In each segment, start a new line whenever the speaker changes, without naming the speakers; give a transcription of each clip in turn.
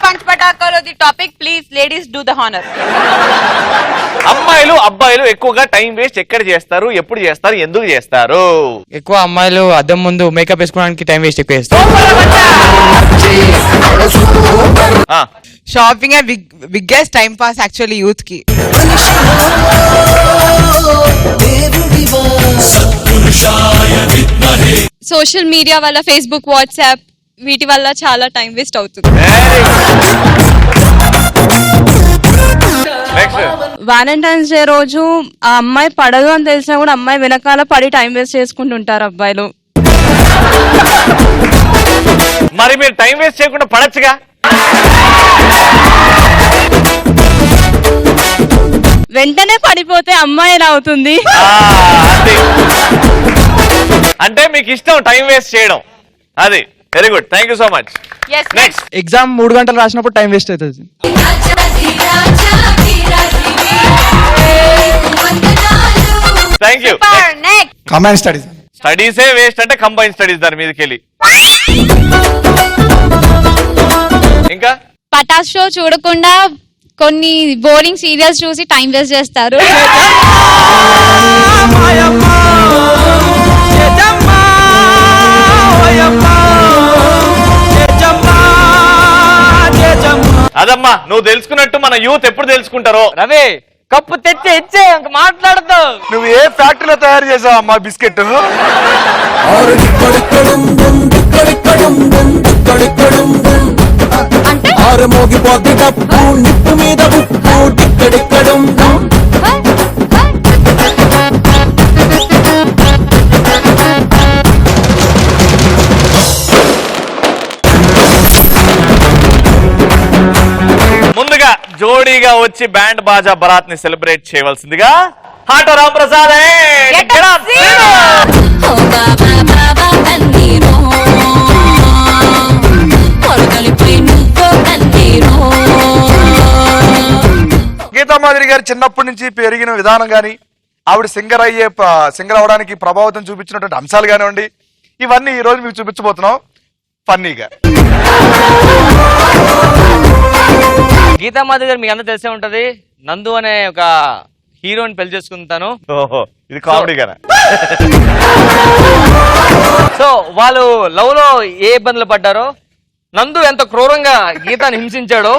Punch పటాకాలో the topic. Please ladies do the honour.
అమ్మాయిలు అబ్బాయిలు ఎక్కువగా టైం వేస్ట్ ఎక్కడ చేస్తారు, ఎప్పుడు చేస్తారు, ఎందుకు చేస్తారు?
ఎక్కువ అమ్మాయిలు అద్దం ముందు మేకప్ వేసుకోవడానికి టైం వేస్ట్ ఎక్కువ చేస్తారు.
Shopping and biggest time pass actually youth కి.
సోషల్ మీడియా వల్ల ఫేస్బుక్, వాట్సాప్ వీటి వల్ల చాలా టైం వేస్ట్ అవుతుంది.
వాలంటైన్స్ డే రోజు ఆ అమ్మాయి పడదు అని తెలిసినా కూడా అమ్మాయి వెనకాల పడి టైం వేస్ట్ చేసుకుంటుంటారు అబ్బాయిలు.
మరి మీరు టైం వేస్ట్ చేయకుండా పడచ్చుగా.
వెంటనే పడిపోతే అమ్మాయి ఎలా అవుతుంది?
అంటే మీకు ఇష్టం టైం వేస్ట్ చేయడం. అది very good, thank you so much. Next
exam 3 గంటలు రాసినప్పుడు టైం వేస్ట్ అవుతుంది.
Thank you.
Combine studies.
స్టడీసే వేస్ట్ అంటే కంబైన్ స్టడీస్ దాని మీదకి వెళ్ళి. ఇంకా
పటాస్ షో చూడకుండా కొన్ని బోరింగ్ సీరియల్స్ చూసి టైం వేస్ట్ చేస్తారు.
అదమ్మా నువ్వు తెలుసుకున్నట్టు మన యూత్ ఎప్పుడు తెలుసుకుంటారో.
రవి కప్పు తెచ్చి ఇచ్చే మాట్లాడతావు.
నువ్వు ఏ ఫ్యాక్టరీలో తయారు చేసావు అమ్మా బిస్కెట్?
మోగిపోతే డప్పు నిప్పు మీద ఉప్పు టిక్కడిక్కడం.
ముందుగా జోడీగా వచ్చి బ్యాండ్ బాజా బరాత్ ని సెలబ్రేట్ చేయవలసిందిగా హాటో రాంప్రసాద్.
గీతామాధురి గారు చిన్నప్పటి నుంచి పెరిగిన విధానం గాని, ఆవిడ సింగర్ అవడానికి ప్రభావితం చూపించినటువంటి అంశాలు కానివ్వండి, ఇవన్నీ ఈ రోజు మీకు చూపించబోతున్నాం ఫన్నీగా.
గీతామాధురి గారు మీకు అందరూ తెలిసే ఉంటది. నందు అనే ఒక హీరోని పెళ్లి చేసుకుంటాను.
ఇది కామెడీగానే.
సో వాళ్ళు లవ్ లో ఏ ఇబ్బందులు పడ్డారో, నందు ఎంత క్రూరంగా గీతాన్ని హింసించాడో.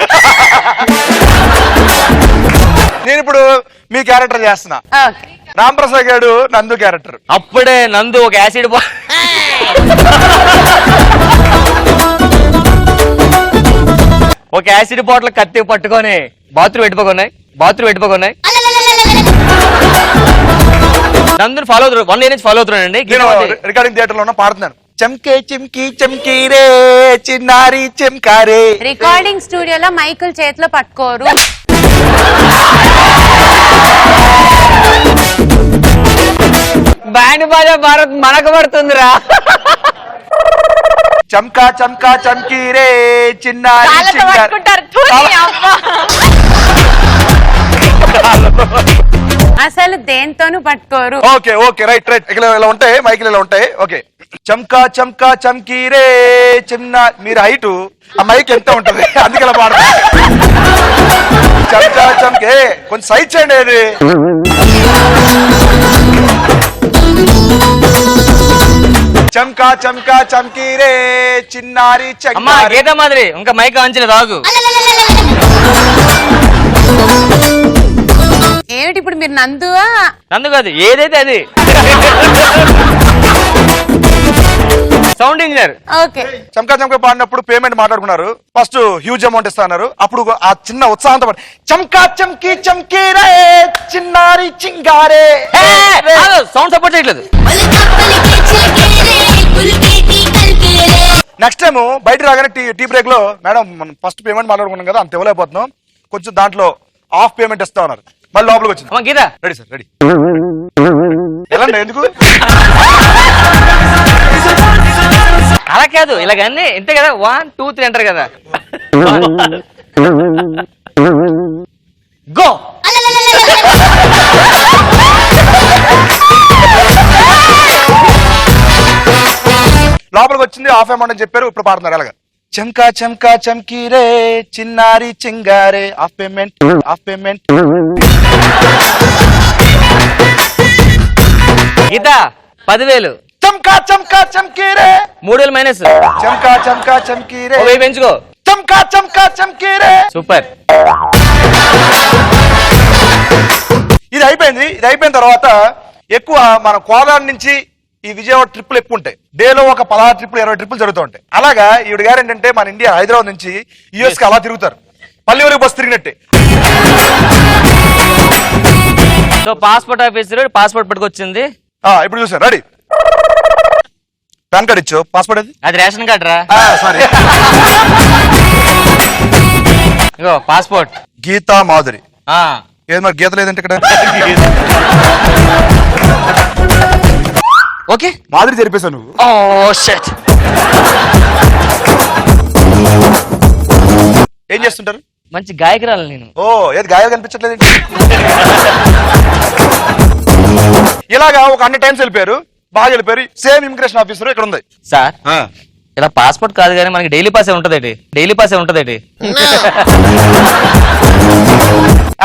నేను ఇప్పుడు మీ క్యారెక్టర్ చేస్తున్నా. రాంప్రసాద్ గారు నందు క్యారెక్టర్.
అప్పుడే నందు ఒక యాసిడ్ ఒక యాసిడ్ బాటిల్ కత్తి పట్టుకొని బాత్రూమ్ పెట్టుకోకున్నాయి. నందుని ఫాలో అవుతారు. 1 year నుంచి ఫాలో అవుతున్నానండి.
రికార్డింగ్ థియేటర్ లో పాడుతున్నాను. చమ్కే చిమ్కి చమ్కీ రే చిన్నారి చెమ్కారే.
రికార్డింగ్ స్టూడియోలో మైకుల్ చేతిలో పట్టుకోరు.
బ్యాండ్ బాజా భారత్ మనకు పడుతుందిరా.
చమ్కా చమ్కా చమ్కీ రే చిన్నారి
అసలు దేంతోనూ పట్టుకోరు.
Okay okay right right. ఇలా ఉంటాయి మైకులు, ఇలా ఉంటాయి. ఓకే చమ్కా చమ్కా చమ్కీ రే చిన్న. మీరు హైటు ఆ మైక్ ఎంత ఉంటది, అందుకే ఇలా పాడతారు. చమ్కా చమ్కే కొంచెం సైడ్ చేయండి. అది చమ్కా చమ్కా చమ్కీ రే చిన్నారి చెంగారి.
గీతా మాదిరి ఇంకా మైక్ ఆంచలేదు ఆగు.
ఏమిటి ఇప్పుడు మీరు నందు
కాదు ఏదైతే అది. Sound engineer.
ఓకే.
చమ్కా చమ్కా పాడినప్పుడు పేమెంట్ మాట్లాడుకున్నారు. ఫస్ట్ హ్యూజ్ అమౌంట్ ఇస్తున్నారు. అప్పుడు ఆ చిన్న ఉత్సాహంతో పాటు చమ్కా చమ్కీ చమ్కీ రే చిన్నారి చింగారే.
సౌండ్ సపోర్ట్ చేయట్లేదు.
నెక్స్ట్ టైం బయట రాగానే టీ బ్రేక్ లో మేడం మనం ఫస్ట్ పేమెంట్ మాట్లాడుకున్నాం కదా, అంత ఇవ్వలేకపోతున్నాం, కొంచెం దాంట్లో హాఫ్ పేమెంట్ ఇస్తా ఉన్నారు. మళ్ళీ లోపలికి వచ్చింది.
గీత
రెడీ సార్ రెడీ. ఎలా ఎందుకు
అలా కాదు, ఇలాగన్నీ ఇంతే కదా. 1 2 3 అంటారు కదా. గో.
లోపలికి వచ్చింది హాఫ్ అమౌంట్ అని చెప్పారు. ఇప్పుడు పాడుతున్నారు. అలాగా చంకా చంకా చంకీ రే చిన్నారి చింగారే ఆఫ్ పేమెంట్
గీత 10,000
చంకా చంకా చంకీ రే
3,000 మైనస్
చంకా చంకా చంకీ రే
1000 పెంచుకో
చంకా చంకా చంకీ రే.
సూపర్.
ఇది అయిపోయిన తర్వాత ఎక్కువ మన కోదాడ నుంచి ఈ విజయవాడ ట్రిప్పులు ఎక్కువ ఉంటాయి. డేలో ఒక 16 ట్రిప్పులు 20 ట్రిప్పులు జరుగుతూ ఉంటాయి. అలాగా ఈవిడ గారు ఏంటంటే మన ఇండియా హైదరాబాద్ నుంచి యుఎస్ కి అలా తిరుగుతారు. పల్లి వరకు బస్సు తిరిగినట్టే.
సో పాస్పోర్ట్ ఆఫీసర్ పాస్పోర్ట్ పట్టుకొచ్చింది.
ఇప్పుడు చూసాను. రెడీ, పాన్ కార్డ్ ఇచ్చు, పాస్పోర్ట్ అది
అది రేషన్ కార్డ్ రా.
సారీ.
ఇగో పాస్పోర్ట్.
గీతా మాధురి. ఏది మరి గీత లేదంటే ఇక్కడ
ఓకే
మాధురి జరిపేశావు నువ్వు.
Oh shut.
ఏం చేస్తుంటారు?
మంచి గాయకురాలు నేను.
ఓ ఏది గాయాలు కనిపించట్లేదు. ఇలాగా ఒక అన్ని టైమ్స్ వెళ్ళిపోయారు, బాగా వెళ్ళిపోయారు. సేమ్ ఇమిగ్రేషన్ ఆఫీసర్ ఇక్కడ ఉంది
సార్. ఇలా పాస్పోర్ట్ కాదు కానీ మనకి డైలీ పాసే ఉంటదేటి.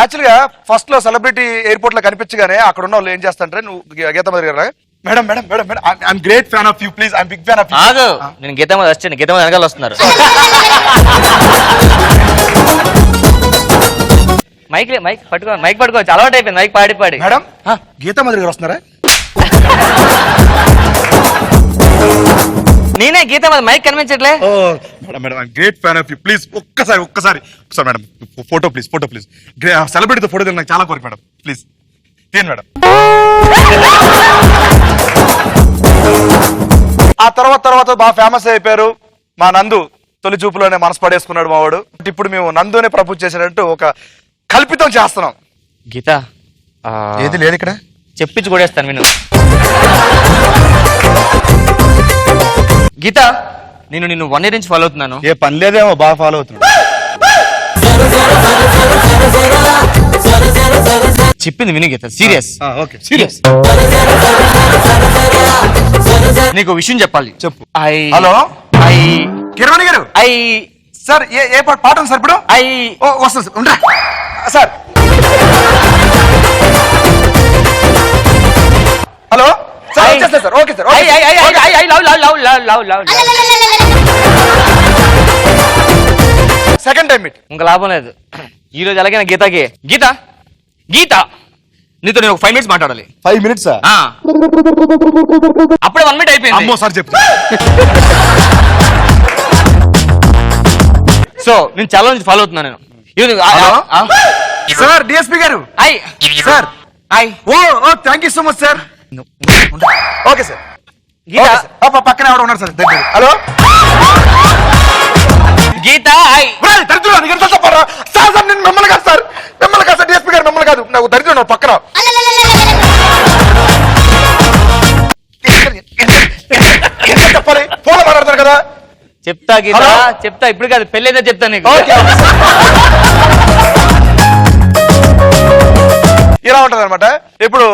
యాక్చువల్ గా ఫస్ట్ లో సెలబ్రిటీ ఎయిర్పోర్ట్ లో కనిపించగానే అక్కడ ఉన్న వాళ్ళు ఏం చేస్తారంటే, నువ్వు గీతామధురి గారు madam madam madam madam I'm great fan of you, please I'm big fan of you.
ఆగు, నేను గీతమ్మ వచ్చాను. గీతమ్మ వెనకాల వస్తున్నారు. మైక్ పట్టుకోవచ్చు. అలవాటు అయిపోయింది మైక్ పాడి పాడి.
మేడం గీతామధురి గారు వస్తున్నారా?
నేనే గీతమ్మ, మైక్ కనిపించట్లే.
Oh madam madam I'm great fan of you, please ఒక్కసారి మేడం ఫోటో ప్లీజ్ సెలబ్రిటీతో ఫోటో నాకు చాలా కోరిక మేడం, ప్లీజ్ తీయండి మేడం. ఆ తర్వాత బాగా ఫేమస్ అయిపోయారు. మా నందు తొలి చూపులోనే మనసు పడేసుకున్నాడు మావాడు. ఇప్పుడు మేము నందునే ప్రపోజ్ చేసినట్టు ఒక కల్పితం చేస్తున్నాం.
గీత
ఏది లేదు ఇక్కడ,
చెప్పించి కొడేస్తాను నేను. గీత నిన్ను 1 year నుంచి ఫాలో అవుతున్నాను.
ఏ పని లేదేమో, బాగా ఫాలో అవుతున్నాడు.
చెప్పింది విని గీత, సీరియస్.
Okay serious.
నీకు విషయం చెప్పాలి.
చెప్పు.
హలో
కిరణ్ గారు సార్, ఏ పాట ఉంది సార్ ఇప్పుడు? వస్తుంది సార్, ఉండరా sir. Hello sir, okay sir. Second time meet.
ఇంకా లాభం లేదు. ఈ రోజు ఎలాగైనా గీతకి గీత నీతో నేను ఒక 5 minutes మాట్లాడాలి.
5 minutes
అప్పుడే 1 minute అయిపోయింది.
అమ్మో సార్ చెప్తా.
సో నేను చాలా నుంచి ఫాలో అవుతున్నాను నేను.
సార్ డిఎస్పీ గారు sir. Oh thank you so much sir. Okay sir. పక్కన ఎవరు ఉన్నారు సార్? హలో
గీత
సార్ నేను మిమ్మల్ని కాదు సార్, డిఎస్పీ గారు మిమ్మల్ని కాదు, నాకు దరిద్రం పక్కన. చెప్పాలి, ఫోన్ మాట్లాడతారు కదా.
చెప్తా గీత, చెప్తా. ఇప్పుడు కాదు, పెళ్ళైతే చెప్తా నీకు.
ఇలా ఉంటది అనమాట. ఇప్పుడు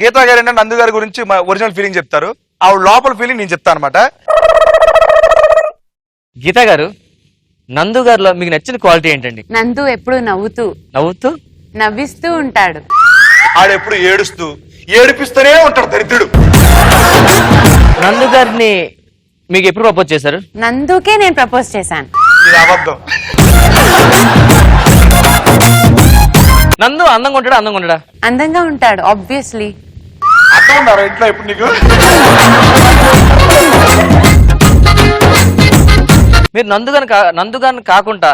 గీతా గారు ఏంటంటే నందు గారి గురించి ఒరిజినల్ ఫీలింగ్ చెప్తారు, ఆవిడ లోపల ఫీలింగ్ నేను చెప్తాను అనమాట.
గీత గారు, నందు గారిలో మీకు నచ్చిన క్వాలిటీ ఏంటండి?
నందు ఎప్పుడు నవ్విస్తూ ఉంటాడు.
ఆడెప్పుడు ఏడిపిస్తూనే ఉంటాడు దరిద్రుడు.
నందు గారిని మీకు ఎప్పుడు ప్రపోజ్ చేశారు?
నందుకే నేను ప్రపోజ్ చేశాను.
ఇది అబద్ధం.
నందు అందంగా ఉంటాడా?
అందంగా ఉంటాడు, ఆబ్వియస్లీ.
అర్థం ఉన్నారా ఇంట్లో ఇప్పుడు నీకు?
మీరు నందు గారిని కాకుండా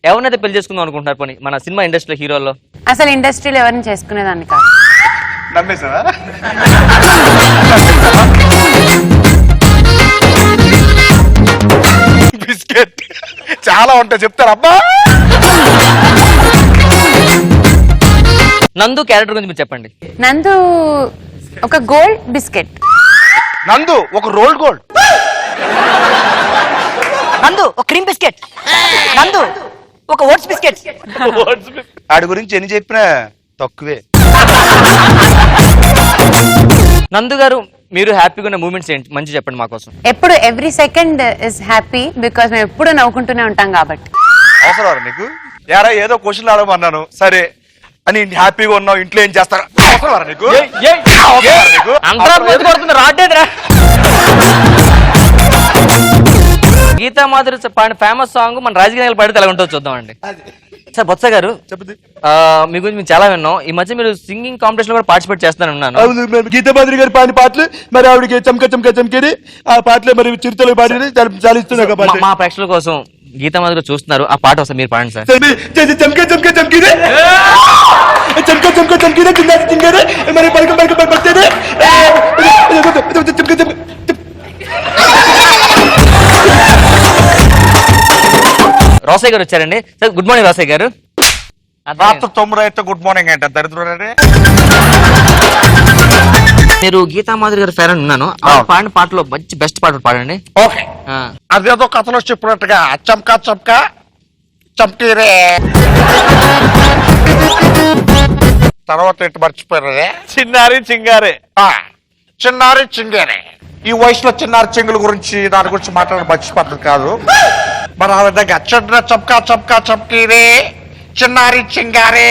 ఎవరినైతే పెళ్లి చేసుకుందాం అనుకుంటున్నారు? పని మన సినిమా ఇండస్ట్రీలో హీరోల్లో
అసలు ఇండస్ట్రీలో ఎవరిని చేసుకునేదాన్ని కాదు.
నమ్మేసావా? బిస్కెట్ చాలా ఉంటాయి, చెప్తారు అబ్బా.
నందు క్యారెక్టర్ గురించి మీరు చెప్పండి.
నందు ఒక గోల్డ్ బిస్కెట్.
నందు ఒక రోల్డ్ గోల్డ్.
నందు ఒక క్రీమ్ బిస్కెట్. నందు ఒక ఓట్స్ బిస్కెట్.
వాడి గురించి ఎన్ని చెప్పినా తక్కువే.
నందు గారు మీరు హ్యాపీగా ఉన్న మూమెంట్స్ ఏంటి మంచి చెప్పండి మా కోసం.
ఎప్పుడు every second is happy because మేము ఎప్పుడు నవ్వుకుంటూనే ఉంటాం కాబట్టి.
అవసరం నీకు యారా ఏదో క్వశ్చన్ అడగమన్నాను సరే అని హ్యాపీగా ఉన్నావు ఇంట్లో ఏం చేస్తారు అవసరం నీకు నీకు
అందరూ కొడుతుంది రావట్లేదురా. గీతా మాధురి పాడిన ఫేమస్ సాంగ్ మన రాజకీయాలు పాడితే ఎలా ఉంటుందో చూద్దామండి. సార్ బొత్స గారు
చెప్పింది
మీ గురించి మేము చాలా విన్నాం. ఈ మధ్య మీరు సింగింగ్ కాంపిటీషన్ లో కూడా పార్టిసిపేట్ చేస్తాను ఉన్నాను.
గీతా మాధురి గారి పాడిన పాటలు మరి ఆవిడకి చమక చమక చమకేది ఆ పాటలు మరి చిరుతలు పాడి చాలా ఇస్తుంది.
మా ప్రేక్షకుల కోసం గీతా మాధురి చూస్తున్నారు, ఆ పాట వస్తే మీరు పాడండి సార్.
చమక చమక చమకేది చమక చమక చమకేది చిన్న చింగేది మరి పలక పలక పడితేది
రోసయ్య గారు వచ్చారండి. సార్ గుడ్ మార్నింగ్ రోసయ్య గారు.
రాత్రి 9 అయితే గుడ్ మార్నింగ్ అంటే దరిద్రుడే.
మీరు గీతా మాధురి గారు ఫ్యాన్ ఉన్నాను. పాడిన పాటలో మంచి బెస్ట్ పాట పాడండి.
ఓకే అదేదో కథలో చెప్పినట్టుగా చమకా చమకా చంపీరే తర్వాత ఎటు మర్చిపోయారే
చిన్నారి చింగారే.
చిన్నారి చింగేరే. ఈ వయసులో చిన్నారి చింగుల గురించి దాని గురించి మాట్లాడడం మంచి పద్ధతి కాదు. మరి ఆ విధంగా చిన్న చమకా చమకా చంపీరే చిన్నారి చింగారే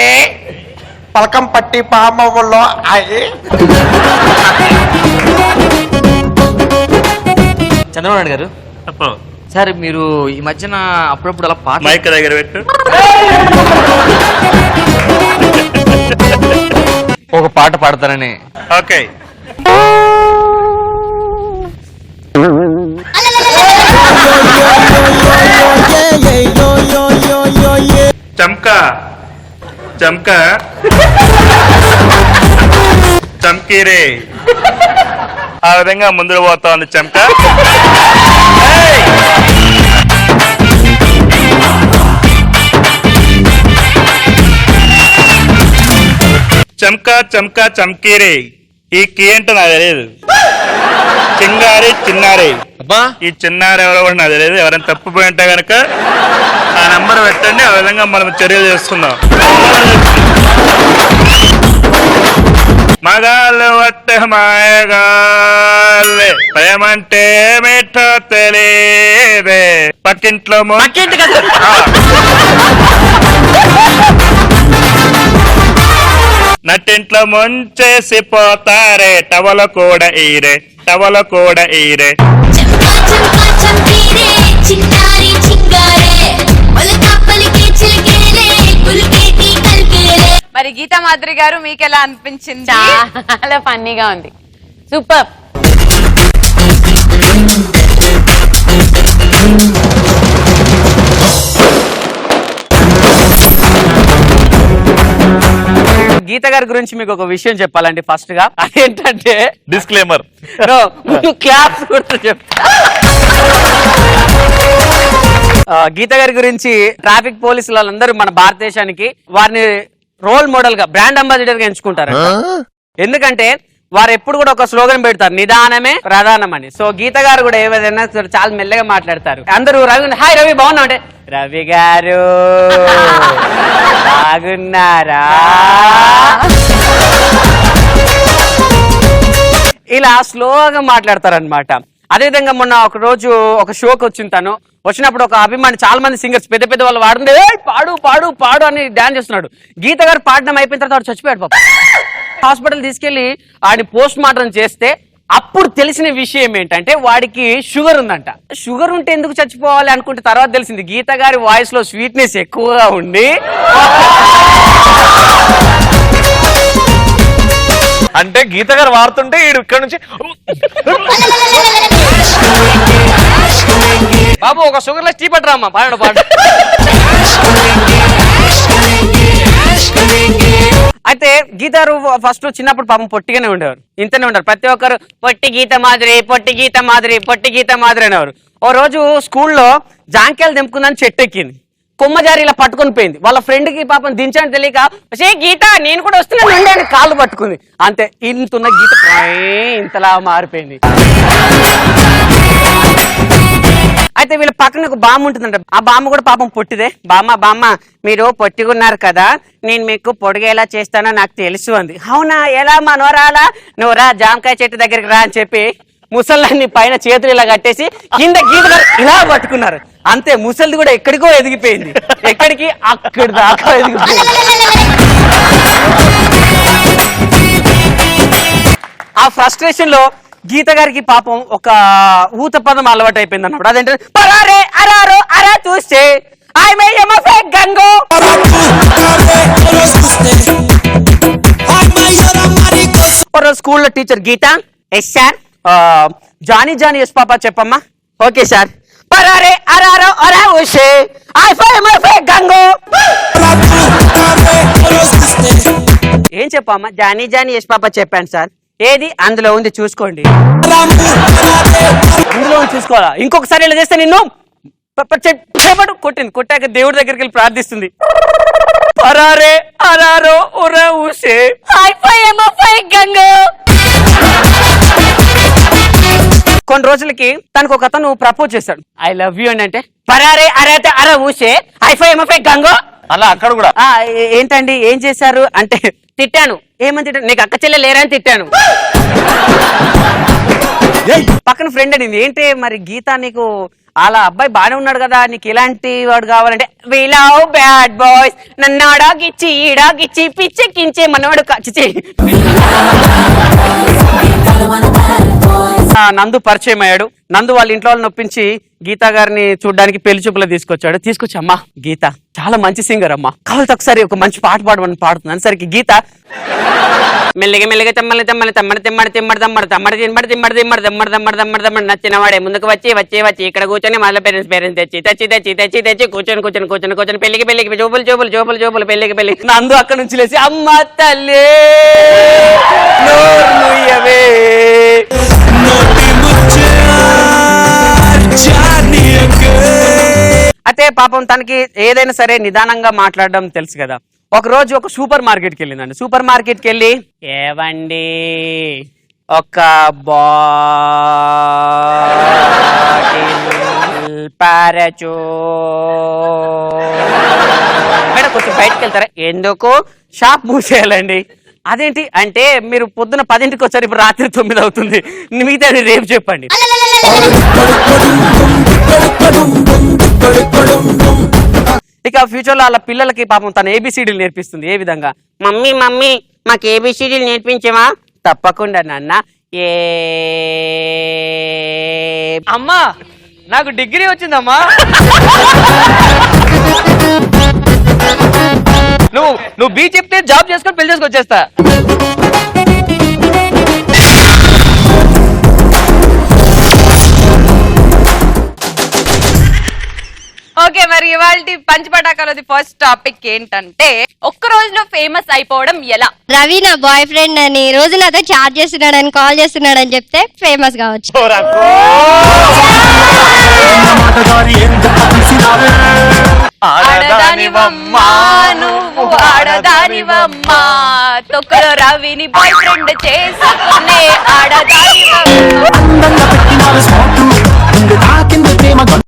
పలకం పట్టి పామవుల్లో అయి.
చంద్రబాబు నాయుడు గారు సార్ మీరు ఈ మధ్యన అప్పుడప్పుడు అలా పాట
మైక్ దగ్గర పెట్టు.
ఒక పాట పాడతారని.
ఓకే చంకా చంకా చంకీరే ఆ విధంగా ముందుకు పోతా ఉంది చంకా. చంకా చంకా చంకీరే ఈ కీ అంటే నాకు తెలియదు. చింగారి చిన్నారి ఈ చిన్నారి ఎవరో కూడా నాకు తెలియదు. ఎవరైనా తప్పిపోయి ఉంటే కనుక ఆ నంబర్ పెట్టండి, ఆ విధంగా మనం చర్యలు చేసుకుందాం. మగాళ్ళు వట్టే మాయగాళ్ళే ప్రేమంటే ఏమిటో తెలియదే పక్కింట్లో నట్టింట్లో ముంచేసి పోతారే టవల కూడా ఈరే టవల కూడా ఈరే.
మరి గీతా మాధురి గారు మీకు ఎలా అనిపించింది? చాలా ఫన్నీగా ఉంది. సూపర్.
గీత గారి గురించి మీకు ఒక విషయం చెప్పాలండి. ఫస్ట్ గా అదేంటంటే
డిస్క్లైమర్
క్లాప్స్ కూడా చెప్తా. గీత గారి గురించి ట్రాఫిక్ పోలీసులు వాళ్ళందరూ మన భారతదేశానికి వారిని రోల్ మోడల్ గా బ్రాండ్ అంబాసిడర్ గా ఎంచుకుంటారు. ఎందుకంటే వారు ఎప్పుడు కూడా ఒక స్లోగన్ పెడతారు, నిదానమే ప్రధానం అని. సో గీత గారు కూడా ఏదైనా చాలా మెల్లగా మాట్లాడతారు. అందరూ రవి హాయ్ రవి బాగున్నావు అంటే రవి గారు బాగున్నారా ఇలా స్లోగా మాట్లాడతారనమాట. అదేవిధంగా మొన్న ఒక రోజు ఒక షోకి వచ్చింది. తను వచ్చినప్పుడు ఒక అభిమాని చాలా మంది సింగర్స్ పెద్ద పెద్ద వాళ్ళు వాడుతుండే పాడు పాడు పాడు అని డాన్స్ చేస్తున్నాడు. గీత గారు పాడడం అయిపోయిన తర్వాత వాడు చచ్చిపోయాడు పాప. హాస్పిటల్ తీసుకెళ్లి వాడిని పోస్ట్ మార్టం చేస్తే అప్పుడు తెలిసిన విషయం ఏంటంటే వాడికి షుగర్ ఉందంట. షుగర్ ఉంటే ఎందుకు చచ్చిపోవాలి అనుకుంటే తర్వాత తెలిసింది గీత గారి వాయిస్ లో స్వీట్నెస్ ఎక్కువగా ఉండి
అంటే గీత గారు వాడుతుంటే ఈడు ఇక్కడ నుంచి
బాబు ఒక షుగర్ లెస్ టీ పట్టరామ్మా పాడు పాడు. అయితే గీతారు ఫస్ట్ చిన్నప్పుడు పాపం పొట్టిగానే ఉండేవారు, ఇంతనే ఉండరు. ప్రతి ఒక్కరు పొట్టి గీత మాదిరి పొట్టి గీత మాదిరి పొట్టి గీత మాదిరి అనేవారు. ఓ రోజు స్కూల్లో జాంకాయలు తెంపుకుందని చెట్టు ఎక్కింది. కొమ్మజారి ఇలా పట్టుకొని పోయింది. వాళ్ళ ఫ్రెండ్ కి పాపం దించని తెలియక గీత నేను కూడా వస్తున్నాను అని కాళ్ళు పట్టుకుంది. అంతే ఇంతున్న గీత ఇంతలా మారిపోయింది. అయితే అయితే వీళ్ళ పక్కన ఒక బామ్మ ఉంటుందంట. ఆ బామ్మ కూడా పాపం పొట్టిదే. బామ్మ మీరు పొట్టిగున్నారు కదా, నేను మీకు పొడిగేలా చేస్తానో నాకు తెలుసు అంది. అవునా, ఎలా మనోరాలా, నువ్వు రా జామకాయ చెట్టు దగ్గరికి రా అని చెప్పి ముసళ్ళని పైన చేతులు ఇలా కట్టేసి కింద గీతలు ఇలా పట్టుకున్నారు. అంతే, ముసలిది కూడా ఎక్కడికో ఎదిగిపోయింది. ఎక్కడికి? అక్కడి దాకా ఎదిగిపోయింది. ఆ ఫ్రస్ట్రేషన్ లో గీత గారికి పాపం ఒక ఊత పదం అలవాటు అయిపోయింది అన్నప్పుడు. అదేంటే పరారే అరారో అరా చూస్తే గంగో. స్కూల్లో teacher Geetha, yes sir, Johnny yes papa చెప్పమ్మా. Okay sir. పరారే అరారో అరా ఊసే గంగో. ఏం చెప్పమ్మా? జానీ ఎస్ పాపా చెప్పాను సార్. ఏది? అందులో ఉంది చూసుకోండి. అందులో ఉంది చూసుకోవాలా? ఇంకొకసారి ఇలా చేస్తే నిన్ను కొట్టాక దేవుడి దగ్గరికి వెళ్ళి ప్రార్థిస్తుంది. పరారే అరారో ఉరా ఊసే గంగో. కొన్ని రోజులకి తనకు ఒక అతను ప్రపోజ్ చేశాడు. ఐ లవ్ యూ అని అంటే పరారే అరైతే అర ఊసే ఐఫై గంగో.
అలా అక్కడ కూడా
ఏంటండి ఏం చేశారు అంటే తిట్టాను. ఏమని తిట్టాను? నీకు అక్క చెల్లె లేరా అని తిట్టాను. పక్కన ఫ్రెండ్ అనింది. ఏంటి మరి గీత, నీకు అలా అబ్బాయి బానే ఉన్నాడు కదా, నీకు ఇలాంటి వాడు కావాలంటే వి లవ్ బ్యాడ్ బాయ్స్, నన్ను ఆడాగిచ్చి ఈడాగిచ్చి పిచ్చెక్కించే మనవాడు చిచి. నందు పరిచయం అయ్యాడు. నందు వాళ్ళ ఇంట్లో వాళ్ళని నొప్పించి గీతా గారిని చూడడానికి పెళ్లి చూపులో తీసుకొచ్చి అమ్మా గీత చాలా మంచి సింగర్ అమ్మా, కావాలంటే ఒకసారి ఒక మంచి పాట పాడమని పాడుతుంది అనేసరికి గీత మెల్లగా తెమ్మని నచ్చిన వాడే ముందుకు వచ్చి ఇక్కడ కూర్చొని మళ్ళీ పేరెంట్స్ తెచ్చి కూర్చొని పెళ్లికి జోబులు పెళ్లికి నందు అక్కడ నుంచి లేచి అమ్మ తల్లి అయితే పాపం తనకి ఏదైనా సరే నిదానంగా మాట్లాడడం తెలుసు కదా. ఒక రోజు ఒక సూపర్ మార్కెట్కి వెళ్ళిందండి. సూపర్ మార్కెట్కి వెళ్ళి ఏవండి ఒక పారచూ మేడం కొంచెం బయటకు వెళ్తారా? ఎందుకు? షాప్ మూసేయాలండి. అదేంటి అంటే మీరు పొద్దున 10ంటికి వచ్చారు, ఇప్పుడు రాత్రి 9 అవుతుంది, మిగతా రేపు చెప్పండి. ఇక ఫ్యూచర్ లో వాళ్ళ పిల్లలకి పాపం తన ఏబిసిడీలు నేర్పిస్తుంది. ఏ విధంగా? మమ్మీ మాకు ఏబిసిడీలు నేర్పించమా? తప్పకుండా నాన్న.
అమ్మా నాకు డిగ్రీ వచ్చిందమ్మా. నువ్వు బీ చెప్తే జాబ్ చేసుకొని పెళ్లి చేసుకొచ్చేస్తా.
ఓకే, మరి ఇవాళ పంచపటాకాలది ఫస్ట్ టాపిక్ ఏంటంటే ఒక్క రోజులో ఫేమస్ అయిపోవడం ఎలా.
రవి నా బాయ్ ఫ్రెండ్ అని రోజు నాతో చాట్ చేస్తున్నాడని కాల్ చేస్తున్నాడని చెప్తే ఫేమస్ కావచ్చు.
ఆడదానివమ్మా నువ్వు ఆడదానివమ్మా, తొక్కలో రవిని బాయ్ ఫ్రెండ్ చేసుకునే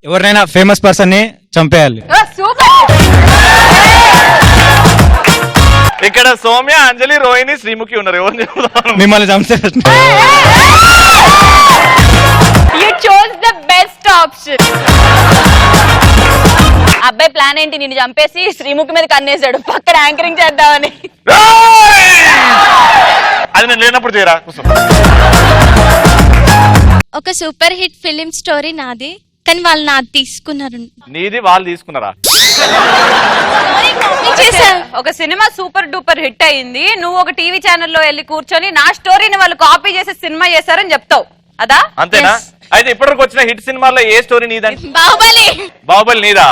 ఎవరినైనా ఫేమస్ పర్సన్ ని చంపేయాలి.
ఇక్కడ సౌమ్య, అంజలి, రోహిణి, శ్రీముఖి ఉన్నారు. ఎవరు చెప్తాను?
మిమ్మల్ని చంపే.
You chose the best option. అబ్బాయి ప్లాన్ ఏంటి? నిన్ను చంపేసి శ్రీముఖి మీద కన్నేసాడు, పక్కన యాంకరింగ్ చేద్దామని.
అది నేను లేనప్పుడు చేయరా.
ఒక సూపర్ హిట్ ఫిలిం స్టోరీ నాది, కానీ వాళ్ళు నాది తీసుకున్నారు.
నీది వాళ్ళు తీసుకున్నారా?
ఒక సినిమా సూపర్ డూపర్ హిట్ అయింది, నువ్వు ఒక టీవీ ఛానల్లో వెళ్ళి కూర్చొని నా స్టోరీని వాళ్ళు కాపీ చేసి సినిమా చేశారని చెప్తావు అదా?
అంతేనా? అయితే ఇప్పటివరకు వచ్చిన హిట్ సినిమాల్లో ఏ స్టోరీ నీదండి?
బాహుబలి
నీదా?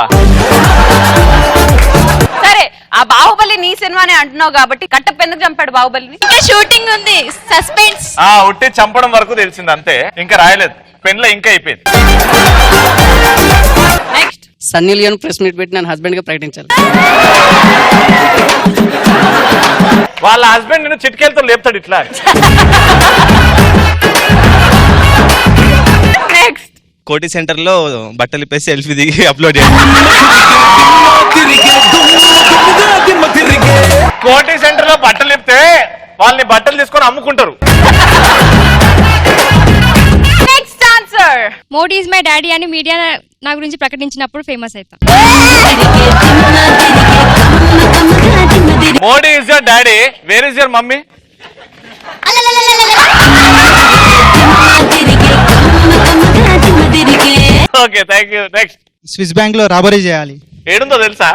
సరే, ఆ బాహుబలి నీ సినిమానే అంటున్నావు కాబట్టి కట్టప్ప ఎందుకు చంపాడు బాహుబలిని?
ఇంకా షూటింగ్ ఉంది, సస్పెన్స్.
ఉట్టి చంపడం వరకు తెలిసింది అంతే, ఇంకా రాయలేదు. పెన్లో ఇంకా అయిపోయింది.
Next,
Sunny Leone press meet పెట్టి నేను హస్బెండ్ గా ప్రకటించాలి.
వాళ్ళ హస్బెండ్ నేను చిట్కేలతో లేపుతాడు ఇట్లా.
నెక్స్ట్,
కోటి సెంటర్ లో బట్టలు ఇప్పేసి సెల్ఫీ దిగి అప్లోడ్ చేయాలి.
కోటి సెంటర్ లో బట్టలు ఇప్పితే వాళ్ళని బట్టలు తీసుకొని అమ్ముకుంటారు.
Next answer.
Modi is my daddy అని మీడియా నా గురించి ప్రకటించినప్పుడు ఫేమస్ అవుతాం.
Modi is your daddy, where is your mummy? Okay, thank you. Next.
Swiss bank లో రాబరీ చేయాలి.
ఏడుందో తెలుసా?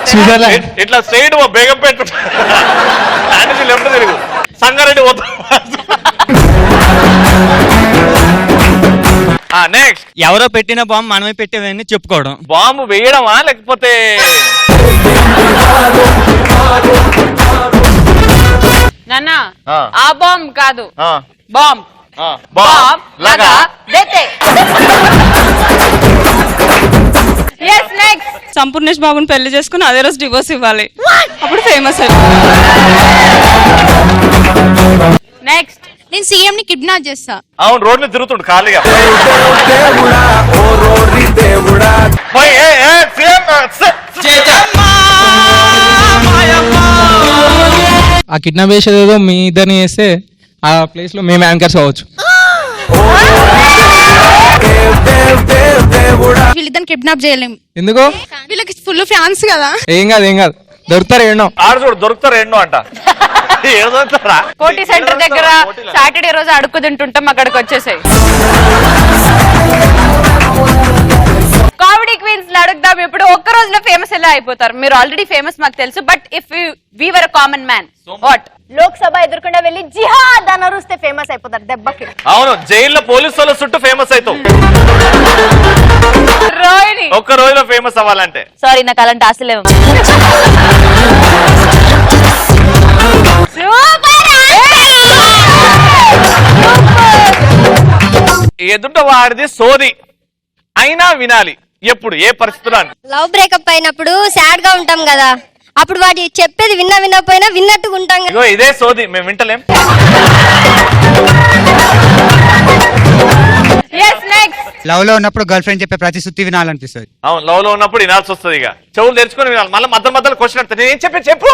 స్విట్జర్లాండ్.
ఇట్లా స్ట్రైట్ బేగంపేట లెఫ్ట్ తిరుగు, సంగారెడ్డి పోతా. నెక్స్ట్.
ఎవరో పెట్టిన బాంబు మనమే పెట్టేవని చెప్పుకోవడం.
బాంబు వేయడమా లేకపోతే
నాన్న
ఆ.
ఆ బాంబ్ కాదు,
ఆ,
బాంబ్
ఆ,
బాంబ్
లాగా?
లగా దేతే. Yes next.
సంపూర్ణేష్ బాబుని పెళ్లి చేసుకుని అదే రోజు డివోర్స్ ఇవ్వాలి, అప్పుడు ఫేమస్ అయిపోయింది.
నెక్స్ట్.
నేను సీఎం ని కిడ్నాప్ చేస్తా.
అవును, రోడ్ మీద తిరుగుతుండు ఖాళీగా. పోయి, సేమ్,
ఆ కిడ్నాప్ చేసేదేదో మీ ఇద్దరిని చేస్తే ఆ ప్లేస్ లో మేము యాంకర్స్ కావచ్చు.
వీళ్ళిద్దరిని కిడ్నాప్ చేయలేం,
ఎందుకు?
వీళ్ళకి ఫుల్ ఫ్యాన్స్ కదా.
ఏం కాదు దొరుకుతారు ఎన్నో.
ఆడు చూడు దొరుకుతారు ఎన్నో అంట. ఏదోరా
కోటి సెంటర్ దగ్గర సాటర్డే రోజు అడుక్కు తింటుంటాం, అక్కడికి వచ్చేసాయి. కామెడీ క్వీన్స్ అడుగుదాం ఇప్పుడు. ఒక్క రోజులో ఫేమస్ ఎలా అయిపోతారు? మీరు ఆల్రెడీ ఫేమస్ మాకు తెలుసు, but if we were common man what?
Lok Sabha ఎదుర్కొండా వెళ్ళి జిహాద్ అని అరుస్తే ఫేమస్ అయిపోతారు దెబ్బకి.
అవును, జైల్లో పోలీసు వాళ్ళ చుట్టూ ఫేమస్ అవుతావు
రోహిణి.
ఒక్క రోజులో ఫేమస్ అవ్వాలంటే.
సారీ, నాకు అలాంటి ఆశలేవు.
ఎదుట వాడిది సోది అయినా వినాలి ఎప్పుడు, ఏ పరిస్థితుల్లో.
లవ్ బ్రేకప్ అయినప్పుడు సాడ్ గా ఉంటాం కదా, అప్పుడు వాడి చెప్పేది వినకపోయినా విన్నట్టుగా ఉంటాం కదా.
ఇగో ఇదే సోది, మేము వింటలేం.
లవ్ లో ఉన్నప్పుడు గర్ల్ ఫ్రెండ్ చెప్పే ప్రతి సుత్తి వినాలనిపిస్తుంది.
అవును, లవ్ లో ఉన్నప్పుడు వినాల్సి వస్తుంది. ఇక చెవులు తెరుచుకొని వినాలి. మళ్ళీ మధ్యలో క్వశ్చన్ అడుగుతా, నేను ఏం చెప్పు.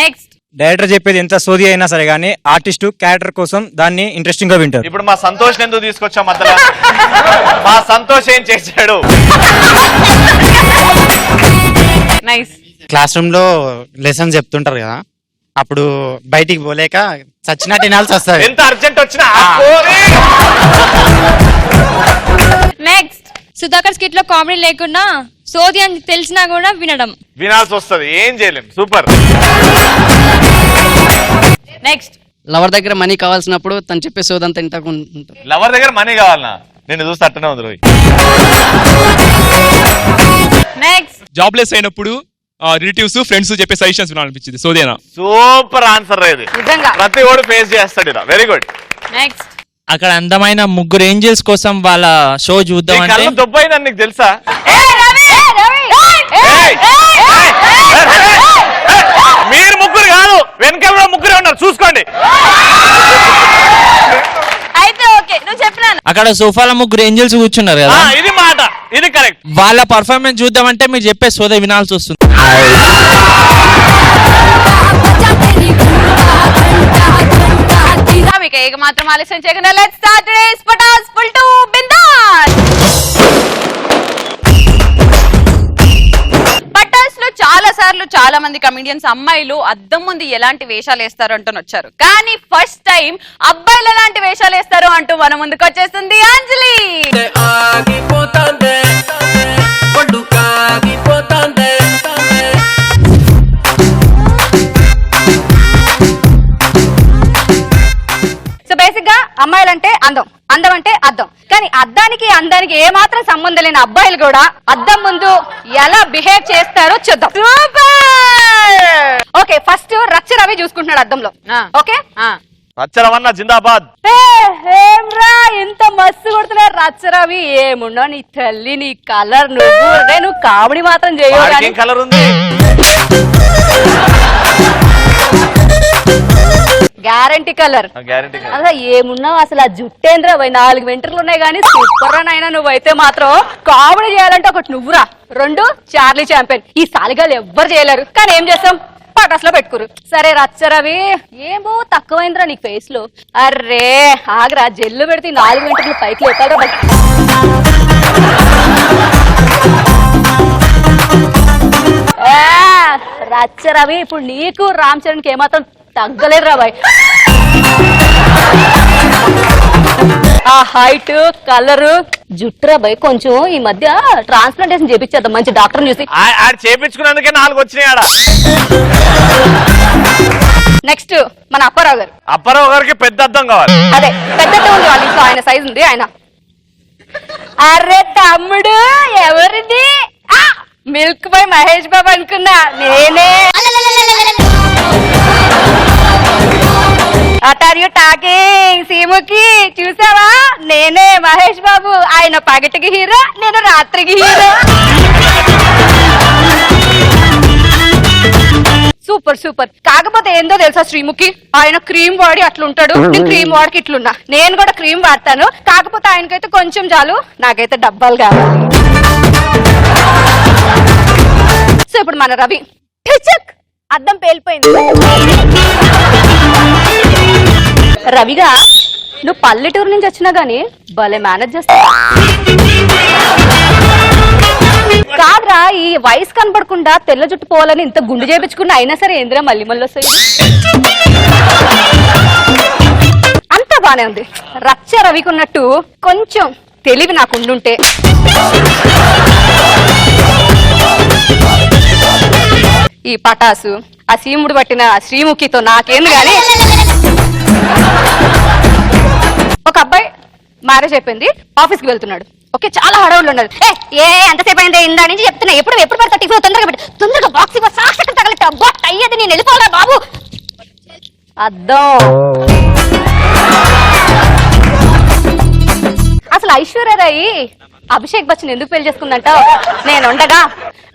నెక్స్ట్.
డైరెక్టర్ చెప్పేది ఎంత సోది అయినా సరే గానీ ఆర్టిస్ట్ క్యారెక్టర్ కోసం దాన్ని ఇంట్రెస్టింగ్ గా వింటారు.
ఇప్పుడు మా సంతోష్ ఎందుకు తీసుకొచ్చా మధ్యలో? మా సంతోష్ ఏం చేశాడు?
నైస్.
క్లాస్ రూమ్ లో లెసన్స్ చెప్తుంటారు కదా, అప్పుడు బయటికి పోలేక చచ్చినట్టు వినాల్సి వస్తుంది.
ఎంత అర్జెంట్ వచ్చినా.
నెక్స్ట్.
సుధాకర్ స్కిట్ లో కామెడీ లేకుండా సోది అని తెలిసినా కూడా
వినాల్సి వస్తుంది, ఏం చేయలేం. సూపర్.
నెక్స్ట్.
లవర్ దగ్గర మనీ కావాల్సినప్పుడు తను చెప్పే సోదంతా ఇంతకు ఉంటుంది.
లవర్ దగ్గర మనీ కావాలనా? నిన్ను చూస్తే అట్టనే ఉంది రోయ్.
నెక్స్ట్.
జాబ్లెస్ అయినప్పుడు రిలేటివ్స్ ఫ్రెండ్స్ చెప్పే సజెషన్స్ వినాలనిపించింది. సోదేనా?
సూపర్ ఆన్సర్ ఇది.
నిజంగా
ప్రతి ఓడు ఫేస్ చేస్తాడు. Very good.
నెక్స్ట్.
అక్కడ అందమైన ముగ్గురు ఏంజల్స్ కోసం వాళ్ళ షో చూద్దాం అంటే
దుబ్బైందని నీకు తెలుసా? మీరు ముగ్గురు కాదు, వెనక కూడా ముగ్గురే ఉన్నారు, చూసుకోండి.
అయితే ఓకే, నువ్వు చెప్పినాను.
అక్కడ సోఫాల ముగ్గురు ఏంజల్స్ కూర్చున్నారు కదా,
ఇది మాట, ఇది కరెక్ట్.
వాళ్ళ పర్ఫార్మెన్స్ చూద్దామంటే మీరు చెప్పే సోద వినాల్సి వస్తుంది.
మీకు ఏక మాత్రం ఆలస్యం చేయకుండా let's start today's Patas full to bindaas. Patas లో చాలా సార్లు చాలా మంది కమెడియన్స్ అమ్మాయిలు అద్దం ముందు ఎలాంటి వేషాలు వేస్తారు అంటూ వచ్చారు, కానీ ఫస్ట్ టైం అబ్బాయిలు ఎలాంటి వేషాలు వేస్తారు అంటూ మన ముందుకు వచ్చేస్తుంది అంజలి.
సో బేసిక్ గా అమ్మాయిలంటే అందం, అందం అంటే అద్దం. కానీ అద్దానికి అందానికి ఏ మాత్రం సంబంధం లేని అబ్బాయిలు కూడా అద్దం ముందు ఎలా బిహేవ్ చేస్తారో చూద్దాం. ఓకే, ఫస్ట్ రచ్చ రవి చూసుకుంటున్నాడు అద్దంలో. ఓకే,
రచ్చరవన్న జిందాబాద్.
ఏమ్రా ఎంత మస్తు కొడుతున్నారు రచ్చ రవి. ఏముండో నీ తల్లి, నీ కలర్, నువ్వు కామెడీ మాత్రం చేయవు.
కలర్ ఉంది.
Guarantee colour.
గ్యారెంటీ
అసలు ఏమున్నావు అసలు, ఆ జుట్టేంద్ర 4 వెంట్రుకలు ఉన్నాయి కానీ సూపర్ నాయనా. నువ్వైతే మాత్రం కామెడీ చేయాలంటే ఒకటి నువ్వురా, 2 చార్లీ చాంపియన్. ఈ సాలిగాలు ఎవ్వరు చేయలేరు, కానీ ఏం చేస్తాం, పటాస్ లో పెట్టుకురు. సరే రచ్చరవి, ఏమో తక్కువైందిరా నీకు ఫేస్ లో. అర్రే ఆగరా, జెల్లు పెడితే 4 వెంట్రుకలు పైకి లేపాలరా. రచ్చరవి, ఇప్పుడు నీకు రామ్ చరణ్ కి ఏమాత్రం తగ్గలేదు రా బాయ్. ఆ హైట్, కలర్, జుట్టురా బాయ్. కొంచెం ఈ మధ్య ట్రాన్స్ప్లాంటేషన్ చేపించేద్దాం మంచి డాక్టర్ చూసి.
చేపించుకున్నందుకే 4 వచ్చినాయి ఆడ.
నెక్స్ట్ మన అప్పారావు గారు.
అప్పారావు గారికి పెద్ద అద్దం కావాలి.
అదే పెద్ద ఉంది వాళ్ళ ఇంట్లో, ఆయన సైజ్ ఉంది ఆయన. అరే తమ్ముడు ఎవరిది? మిల్క్ బాయ్ మహేష్ బాబు అనుకున్నా నేనే. అటార్ యు టాకింగ్ సీముకి, చూసావా నేనే మహేష్ బాబు. ఆయన పగటికి హీరో, నేను రాత్రికి హీరో. Super super. కాకపోతే ఏందో తెలుసా శ్రీముఖి, ఆయన క్రీమ్ వాడి అట్లుంటాడు, నేను క్రీమ్ వాడికి ఇట్లున్నా. నేను కూడా క్రీమ్ వాడతాను, కాకపోతే ఆయనకైతే కొంచెం చాలు, నాకైతే డబ్బాలు కావాలి. సో ఇప్పుడు మన రవి అద్దం పేలిపోయింది. రవిగా నువ్వు పల్లెటూరు నుంచి వచ్చినా గానీ భలే మేనేజ్ చేస్తావు. కాదురా, ఈ వయసు కనపడకుండా తెల్ల జుట్టు పోవాలని ఇంత గుండు చేపించుకున్నా అయినా సరే ఏందిరా మళ్ళీ మళ్ళీ వస్తాయి. అంతా బానే ఉంది. రచ్చ రవికి ఉన్నట్టు కొంచెం తెలివి నాకు ఉండుంటే. ఈ పటాసు, ఆ సీముడు పట్టిన శ్రీముఖితో నాకేంది గాని. ఒక అబ్బాయి మ్యారేజ్ అయిపోయింది, ఆఫీస్కి వెళ్తున్నాడు. ఓకే, చాలా హడావులు ఉన్నారు. ఎంతసేపు అయింది ఇందా నుంచి చెప్తున్నా, ఎప్పుడు పడతా టిఫిన్ తొందరగా పెట్టి, తొందరగా బాక్స్ సాక్షి తగలట. బొట్ అయ్యేది, నేను వెళ్ళిపోరా బాబు. అద్దం అసలు ఐశ్వర్యరాయి అభిషేక్ బచ్చన్ ఎందుకు పెళ్లి చేసుకుందంట? నేను ఉండగా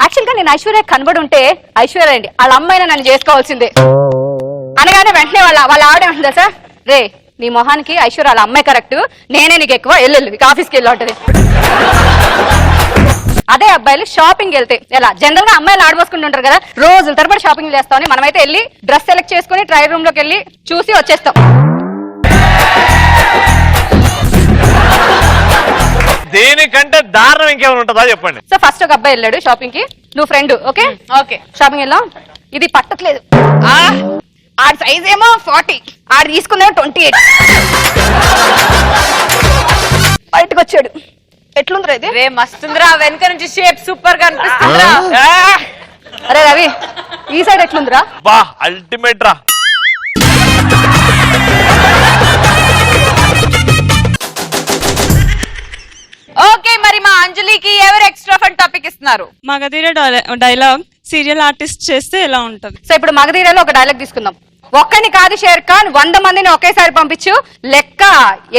యాక్చువల్ గా నేను ఐశ్వర్య కనబడి ఉంటే ఐశ్వర్య అండి వాళ్ళ అమ్మాయినా నన్ను చేసుకోవాల్సిందే అనగానే వెంటనే వాళ్ళ ఆవిడే ఉంటుంది సార్, రే నీ మొహానికి ఐశ్వర్య వాళ్ళ అమ్మాయి కరెక్ట్, నేనే నీకు ఎక్కువ వెళ్ళు ఆఫీస్కి వెళ్ళి ఉంటుంది. అదే అబ్బాయిలు షాపింగ్ వెళ్తే ఎలా జనరల్ గా అమ్మాయిలు ఆడబోసుకుంటుంటారు కదా, రోజుల తరబడి షాపింగ్ చేస్తామని మనమైతే వెళ్ళి డ్రెస్ సెలెక్ట్ చేసుకుని ట్రయల్ రూమ్ లోకి వెళ్ళి చూసి వచ్చేస్తాం.
దేనికంటే దారుణం ఇంకేమైనా ఉంటుందా చెప్పండి.
సో ఫస్ట్ ఒక అబ్బాయి వెళ్ళాడు షాపింగ్ కి, నువ్వు ఫ్రెండ్ ఓకే ఓకే షాపింగ్ వెళ్ళాం. ఇది పట్టట్లేదు, ఆడి సైజ్ ఏమో 40, ఆడి తీసుకుందేమో 28. బయటకు వచ్చాడు, ఎట్లుందిరా ఇది?
రే మస్తుందిరా, వెనక నుంచి షేప్ సూపర్ గా అనిపిస్తుందిరా.
అరే రవి ఈ సైడ్ ఎట్లుందిరా?
బా అల్టిమేట్ రా.
ఓకే, మరి మా అంజలికి ఎవరు ఎక్స్ట్రా ఫన్ టాపిక్ ఇస్తున్నారు?
మగధీర డైలాగ్ సీరియల్ ఆర్టిస్ట్ చేస్తే ఎలా ఉంటది?
సో ఇప్పుడు మగధీరలో ఒక డైలాగ్ తీసుకుందాం. ఒక్కని కాదు షేర్ ఖాన్, 100 మందిని ఒకేసారి పంపించు, లెక్క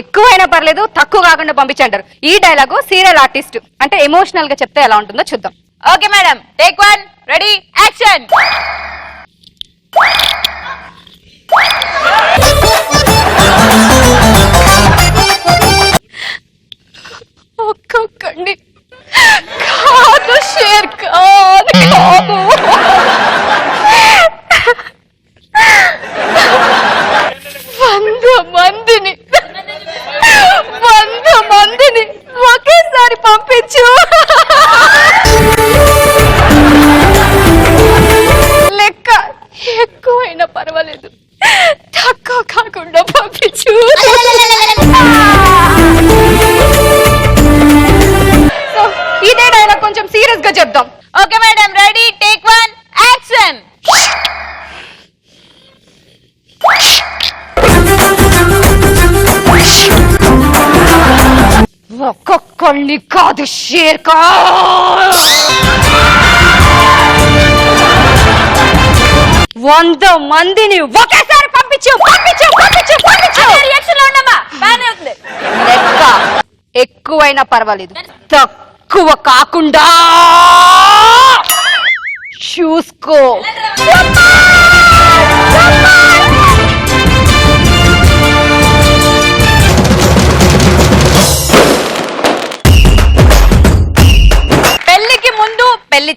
ఎక్కువైనా పర్లేదు తక్కువ కాకుండా పంపించంటారు. ఈ డైలాగ్ సీరియల్ ఆర్టిస్ట్ అంటే ఎమోషనల్ గా చెప్తే ఎలా ఉంటుందో చూద్దాం.
Okay madam, take 1, ready, action.
ఒక్కొక్కండి కాదు షేర్ ఖాన్ కాదు, 100 మందిని ఒకేసారి పంపించు, లెక్క ఎక్కువైనా పర్వాలేదు తక్కువ కాకుండా పంపించు. ఇదే డైలాగ్ కొంచెం సీరియస్ గా చెప్దాం.
Okay madam, ready, take 1, action.
ఒక్కొక్కళ్ళని కాదు షేర్ ఖాన్, 100 మందిని ఒకేసారి పంపించు పంపించు పంపించు పంపించు. లెక్క ఎక్కువైనా పర్వాలేదు తక్కువ కాకుండా చూసుకో.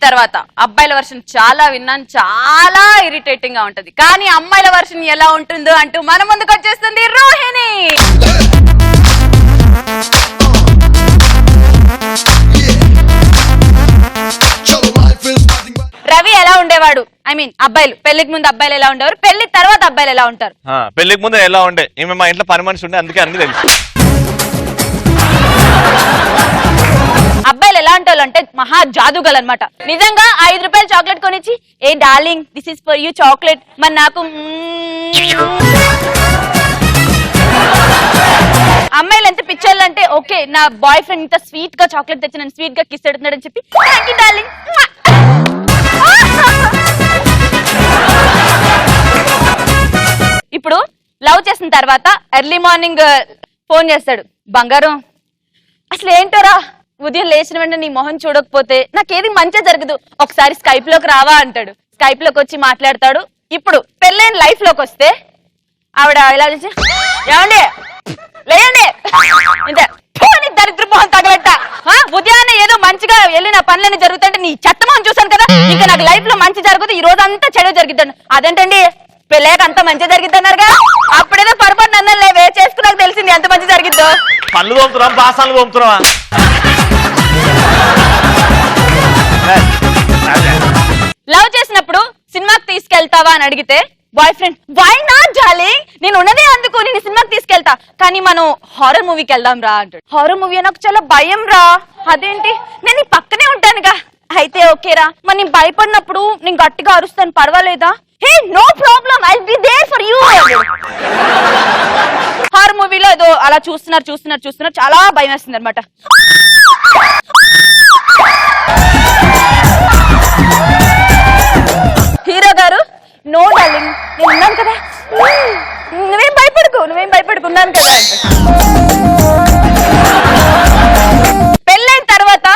తర్వాత అబ్బాయిల వర్షన్ చాలా విన్నాను, చాలా ఇరిటేటింగ్ గా ఉంటది. కానీ అమ్మాయిల వర్షన్ ఎలా ఉంటుందో అంటూ మన ముందుకు వచ్చేస్తుంది రోహిణి. రవి ఎలా ఉండేవాడు? ఐ మీన్ అబ్బాయిలు పెళ్లికి ముందు అబ్బాయిలు ఎలా ఉండేవారు, పెళ్లి తర్వాత అబ్బాయిలు ఎలా ఉంటారు?
పెళ్లికి ముందు ఎలా ఉండే, ఈమె మా ఇంట్లో పని మనిషి ఉండే, అందుకే అన్ని తెలుసు.
అబ్బాయిలు ఎలా ఉంటారు అంటే మహా జాదుగలు అనమాట. నిజంగా 5 రూపాయలు చాక్లెట్ కొనిచ్చి, hey darling this is for you chocolate, మరి నాకు అమ్మాయిలు ఎంత పిచ్చోళ్ళు అంటే, ఓకే నా బాయ్ ఫ్రెండ్ ఇంత స్వీట్ గా చాక్లెట్ తెచ్చి నన్ను స్వీట్ గా కిస్ ఎడుతున్నాడు అని చెప్పి థ్యాంక్ యూ డార్లింగ్. ఇప్పుడు లవ్ చేసిన తర్వాత ఎర్లీ మార్నింగ్ ఫోన్ చేస్తాడు, బంగారం అసలు ఏంటోరా ఉదయం లేచిన వెంటనే నీ మొహం చూడకపోతే నాకేది మంచిగా జరగదు, ఒకసారి స్కైప్ లోకి రావా అంటాడు. స్కైప్ లోకి వచ్చి మాట్లాడతాడు. ఇప్పుడు పెళ్ళైన లైఫ్ లోకి వస్తే ఆవిడ ఇలా చేసి, ఏమండి లేయండి ఇంతే దరిద్ర మొహం తగలట్ట, ఉదయాన్నే ఏదో మంచిగా వెళ్ళిన పనులన్నీ జరుగుతుంటే నీ చెత్త మొహం చూసాను కదా, ఇంకా నాకు లైఫ్ లో మంచి జరుగుతుంది, ఈ రోజు అంతా చెడు జరుగుతుంది. అదేంటండి పెళ్ళాక అంత మంచి జరిగిద్ది అన్నారుగా, అప్పుడేదో పొరపాటు నన్ను లేవే చేసుకున్నాక తెలిసింది ఎంత మంచి జరిగిద్దో.
పళ్ళు తోముతున్నాం, బాసాలు తోముతున్నావా?
లవ్ చేసినప్పుడు సినిమాకి తీసుకెళ్తావా అని అడిగితే boyfriend why not darling, నేను ఉన్నదే అందుకు నేను సినిమాకి తీసుకెళ్తా, కానీ మనం హారర్ మూవీకి వెళ్దాం రా అంటాడు. హారర్ మూవీ నాకు చాలా భయం రా. అదేంటి, నేను నీ పక్కనే ఉంటానుగా. అయితే ఓకేరా, మరి నేను భయపడినప్పుడు నేను గట్టిగా అరుస్తాను పర్వాలేదా? Hey no problem, I will be there for you. Horror మూవీలో ఏదో అలా చూస్తున్నారు చాలా భయం వేస్తుంది అనమాట. హీరో గారు నో డార్లింగ్ నేను ఉన్నాను కదా, నువ్వేం భయపడుకు ఉన్నాను కదా. పెళ్ళైన తర్వాత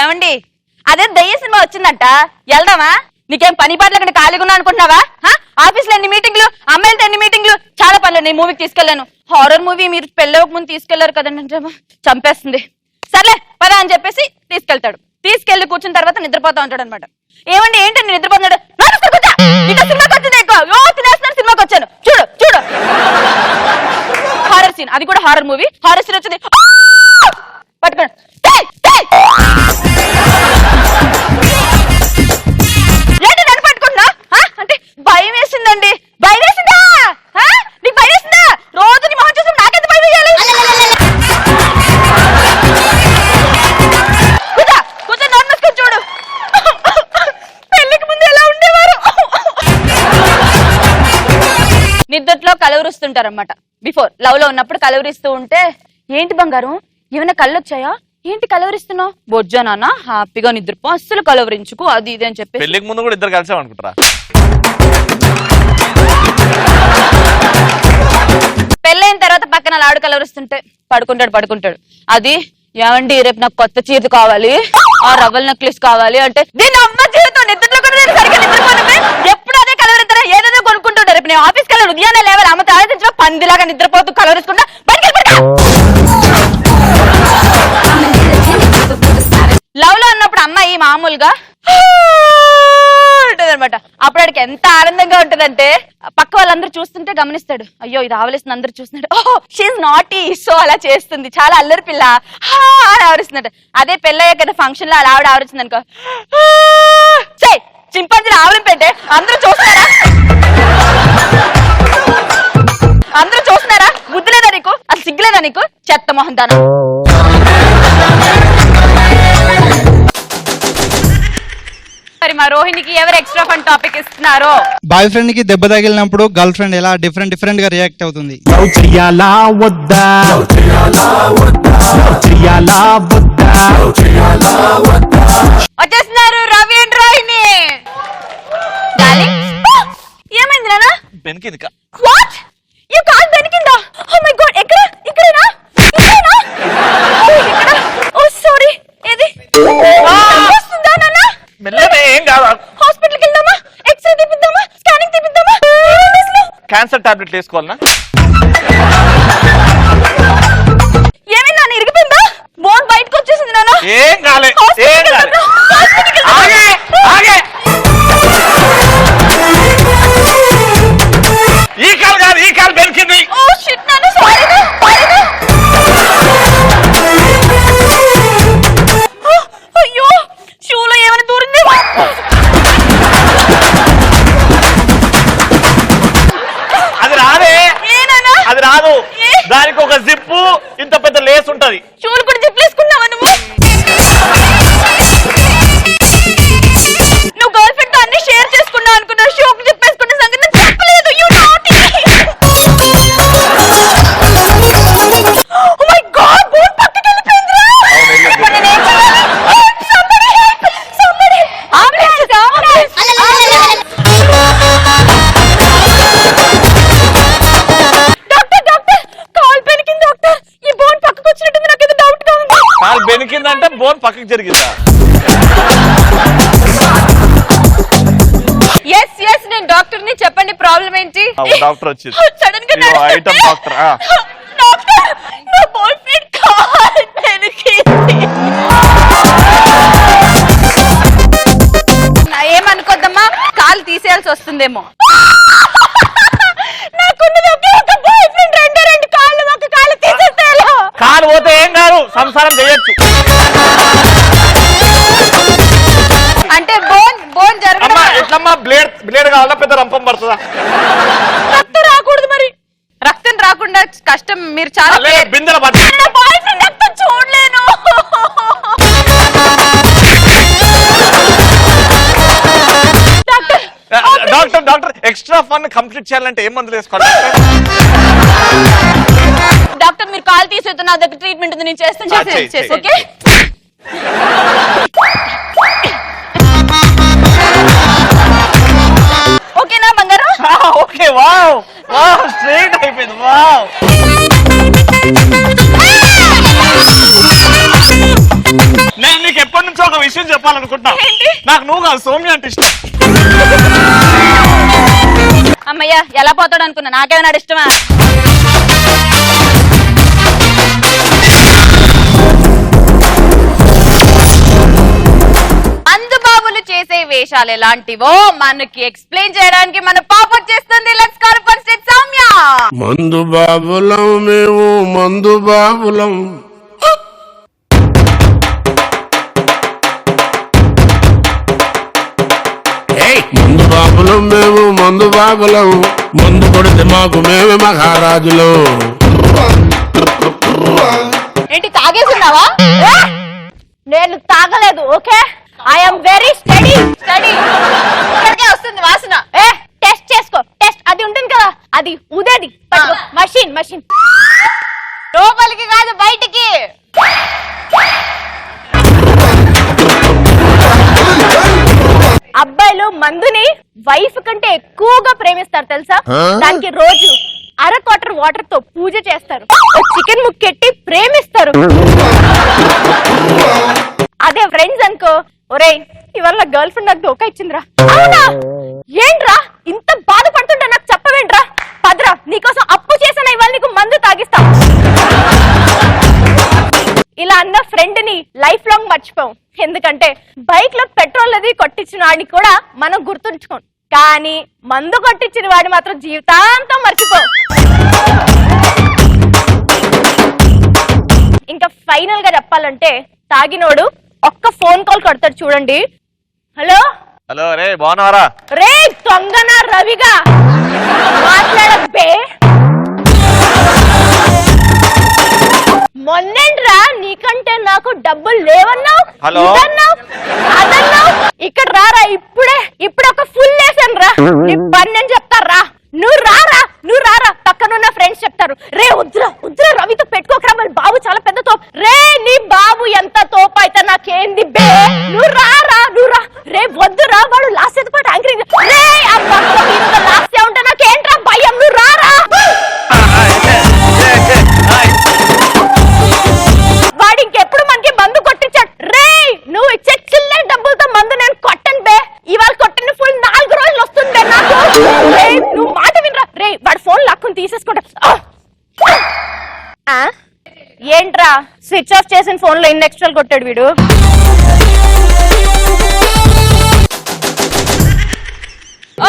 ఏమండి అదే దయ్య సినిమా వచ్చిందంట, వెళ్దామా? నీకేం పని పాటలు అక్కడ ఖాళీగా ఉన్నా అనుకుంటున్నావా? ఆఫీస్ లో ఎన్ని మీటింగ్లు, అమ్మాయిలతో ఎన్ని మీటింగ్లు, చాలా పనులు. నేను మూవీకి తీసుకెళ్లాను. హారర్ మూవీ మీరు పెళ్ళవక ముందు తీసుకెళ్లారు కదండి, చంపేస్తుంది. సర్లే పదా అని చెప్పేసి తీసుకెళ్తాడు. తీసుకెళ్లి కూర్చున్న తర్వాత నిద్రపోతా ఉంటాడు అనమాట. ఏమండి ఏంటండి నిద్రపోతున్నాడు? సినిమాకి వచ్చింది ఎక్కువ తినేస్తున్నాను, సినిమాకి వచ్చాను చూడు. హారర్ సీన్, అది కూడా హారర్ మూవీ. హారర్ సీన్ వచ్చింది, పట్టుకోండి ఏంటి నన్ను పట్టుకుంటున్నా అంటే భయం వేసిందండి. భయం వేసిందా? నీకు భయం వేసిందా? రోజు నీ మొహం చూసి నాకెంత భయం వేయాలి? కూర్చో నన్ను మూసుకొని చూడు. పెళ్లికి ముందు ఎలా ఉండేవారు? నిద్దట్లో కలవరిస్తుంటారన్నమాట. బిఫోర్ లవ్ లో ఉన్నప్పుడు కలవరిస్తూ ఉంటే, ఏంటి బంగారం ఏమైనా కళ్ళు వచ్చాయా, ఏంటి కలవరిస్తున్నావు? బొజ్జా నాన్న హ్యాపీగా నిద్రపో, అస్సలు కలవరించుకు, అది ఇది అని చెప్పి.
పెళ్లికి ముందు కూడా ఇద్దరు కలిసాం అనుకుంటారా?
పెళ్ళైన తర్వాత పక్కన లాడు కలవరిస్తుంటే పడుకుంటాడు. అది ఏమండి రేపు నాకు కొత్త చీర కావాలి, ఆ రవ్వల నెక్లెస్ కావాలి అంటే, దీని అమ్మ జీవితం నిద్రలో కూడా నేను సరిగ్గా నిద్రపోతుంది. ఎప్పుడు అదే కలవరిస్తారా, ఏదేదో కొనుక్కుంటుంటారు. రేపు నేను ఆఫీస్కి వెళ్ళాలి, ఉదయాన్నే లేవాలి, అమ్మతో ఆలోచించిన పందిలాగా నిద్రపోతూ కలవరించుకుంటా లవ్ లో ఉన్నప్పుడు అమ్మాయి మామూలుగా ఉంటదన్నమాట. అప్పుడు వాడికి ఎంత ఆనందంగా ఉంటదంటే, పక్క వాళ్ళందరూ చూస్తుంటే గమనిస్తాడు, అయ్యో ఇది ఆవలిస్తుంది, అందరూ చూస్తున్నాడు, ఓహో షీఈ్ నాటీ, సో అలా చేస్తుంది, చాలా అల్లరి పిల్ల అని ఆవరిస్తున్నట్టు. అదే పెళ్ళయ్యాక ఫంక్షన్ లో అలా ఆవిడ ఆవరించింది అనుకో, చింపాంజీలు ఆవరింపేంటే అందరూ చూస్తున్నారా? బుద్ధి లేదా నీకు? అసలు సిగ్గులేదా నీకు? చెత్త మొహం దాన. మరి మా రోహిణికి ఎవరు ఎక్స్ట్రా ఫన్ టాపిక్ ఇస్తున్నారో?
బాయ్ ఫ్రెండ్ కి దెబ్బ తగిలినప్పుడు గర్ల్ ఫ్రెండ్ ఎలా డిఫరెంట్ గా రియాక్ట్ అవుతుంది.
వచ్చేస్తున్నారు రవి అండ్ రోహిణి. ఏమైంది నాన్న?
బెనికింది.
వాట్ యు కాల్ బెనికిందా? ఓ మై గాడ్, ఎక్కడ? ఇక్కడేనా? ఇక్కడ? ఓ సారీ, ఏది వస్తుందా నాన్న?
మెల్లనే, ఏం కాదు.
హాస్పిటల్కి వెళ్దామా? ఎక్స్రే తీపిద్దామా? స్కానింగ్ తీపిద్దామా?
క్యాన్సర్ టాబ్లెట్ వేసుకోవాలనా?
ఏమైంది నాన్న, ఇరిగిపోయిందా? బోన్ బయటకు వచ్చేసింది నాన్న.
ఏం కాలే, ఏం కాలే. దానికి ఒక జిప్పు ఇంత పెద్ద లేస్ ఉంటది.
షూలు కూడా జిప్లేసుకున్నావా నువ్వు? నువ్వు గర్ల్ ఫ్రెండ్ తో అన్ని షేర్ చేసుకున్నావు అనుకున్నావు, షూకు జిప్పేసుకున్న సంగతి నాకు చెప్పలేదు. You naughty. Oh my god, bone పక్కకి వెళ్ళిపోయిందిరా. ఇప్పుడు నేను ఏం చేయాలి? Somebody help! Somebody! Ambulance! Ambulance! Doctor doctor, call పెనికింది డాక్టర్. ఈ బోన్ పక్కకు వచ్చినట్టుంది, నాకేదో డౌట్ గా ఉంది.
కాలు బెనికిందంటే బోన్ పక్కకి జరిగిందా?
ఎస్ ఎస్, నేను డాక్టర్ ని. చెప్పండి ప్రాబ్లం ఏంటి?
డాక్టర్ వచ్చింది.
సడన్ గా
ఐటమ్ డాక్టర్.
డాక్టర్, నా బాయ్ ఫ్రెండ్ కాల్ పెనికింది. ఏమనుకోద్దమ్మా, కాలు తీసేయాల్సి వస్తుందేమో. నాకున్నది ఒకే ఒక బాయ్ ఫ్రెండ్, రెండు కాళ్ళు, ఒక కాలు తీసేస్తే ఎలా?
కాలు పోతే ఏం కాదు, సంసారం చేయొచ్చు.
అంటే బోన్ జరగడం.
ఎట్లమ్మా, బ్లేడ్ కావాలా, పెద్ద రంపం పడుతుందా?
రక్తం రాకూడదు మరి. రక్తం రాకుండా కష్టం. మీరు చాలా
బిందెల పట్టు.
నా బాయ్ ఫ్రెండ్ రక్తం చూడలేను.
డాక్టర్ ఎక్స్ట్రా ఫన్ కంప్లీట్ చేయాలంటే ఏం మందులు వేసుకోవాలి
డాక్టర్? మీరు కాల్ తీసేద్దు, నా దగ్గర ట్రీట్మెంట్ ఉంది, నేను చేస్తాను. ఓకే ఓకేనా బంగారం?
ఓకే. వావ్ వావ్, స్ట్రైట్ అయిపోయింది. వావ్. నేను నీకు ఎప్పటి నుంచో ఒక విషయం చెప్పాలనుకుంటున్నా. నాకు నువ్వు కాదు, సౌమ్య అంటే ఇష్టం.
అమ్మయ్య, ఎలా పోతాడు అనుకున్నా, నాకేమన్నా ఇష్టమా? అందుబాబులు చేసే వేషాలు ఎలాంటివో మనకి ఎక్స్ప్లెయిన్ చేయడానికి మన పాప వచ్చేస్తుంది. Let's call first Soumya.
మందు బాబులం మేము, మందు బాబులం. మందు బాబులం మేము, మందు బాబులం. మందు కొడితే మాకు మేమే మహారాజులు.
ఏంటి తాగేసున్నావా? నేను తాగలేదు. Okay, I'm very study. ఇక్కడికే వస్తుంది వాసన. టెస్ట్ చేసుకో. టెస్ట్ అది ఉంటుంది కదా, అది ఉదేది మషిన్. లోపలికి కాదు, బయటికి. అబ్బాయిలు మందుని వైఫ్ కంటే ఎక్కువగా ప్రేమిస్తారు తెలుసా? దానికి రోజు అర వాటర్ తో పూజ చేస్తారు. చికెన్ ముక్కెట్టి ప్రేమిస్తారు. అదే ఫ్రెండ్స్ అనుకో, ఒరేయ్ ఇవాళ గర్ల్ ఫ్రెండ్ నాకు ధోకా ఇచ్చిందిరా. అవునా? ఏంట్రా ఇంత బాధపడుతుంటా నాకు చెప్పవేంట్రా? పదరా, నీకోసం అప్పు చేసిన ఇవాళ నీకు మందు తాగిస్తా. ఇలా అన్న ఫ్రెండ్ ని లైఫ్ లాంగ్ మర్చిపోం. ఎందుకంటే బైక్ లో పెట్రోల్ అది కొట్టించిన వాడిని కూడా మనం గుర్తుంచుకోం, కానీ మందు కొట్టించిన వాడిని మాత్రం జీవితాంతం మర్చిపోం. ఇంకా ఫైనల్ గా చెప్పాలంటే, తాగినోడు ఒక్క ఫోన్ కాల్ కొడతాడు చూడండి. హలో
హలో, రే బాగున్నారా?
రే దొంగన రవిగా మాట్లాడబ్బే. మొన్నేంట్రా నీకంటే నాకు డబ్బులు లేవన్నావు, అదన్నావు. ఇక్కడ రారా, ఇప్పుడు ఒక ఫుల్ వేసాను రా. నీ పని నేను చెప్తారా, నువ్వు రారా. పక్కనున్న ఫ్రెండ్స్ చెప్తారు, రే వద్దురా రవితో పెట్టుకోకరా, మరి బాబు చాలా పెద్ద తోపు. రే నీ బాబు ఎంత తోపు అయితే నాకేంది బే, నువ్వు రా. రే వద్దురా, వాడు లాస్ట్ పాటు యాంగ్రీ. రే ఆ పక్క లాస్ట్ ఉంటే నాకేంట్రా భయం, నువ్వు రారా. వాడు ఇంకెప్పుడు మనకి మందు కొట్టించాడు. రే నువ్వు ఇచ్చే చిల్లర డబ్బులతో మందు నేను కొట్టను బే. ఇవాళ కొట్టిన ఫుల్ 4 రోజులు వస్తుంది నాకు. నువ్వు మాట వినరా. రే వాడు ఫోన్ లాక్కుని తీసేసుకుంటా. ఏంట్రా స్విచ్ ఆఫ్ చేసిన ఫోన్ లో ఇన్ని ఎక్స్ట్రాలు కొట్టాడు వీడు.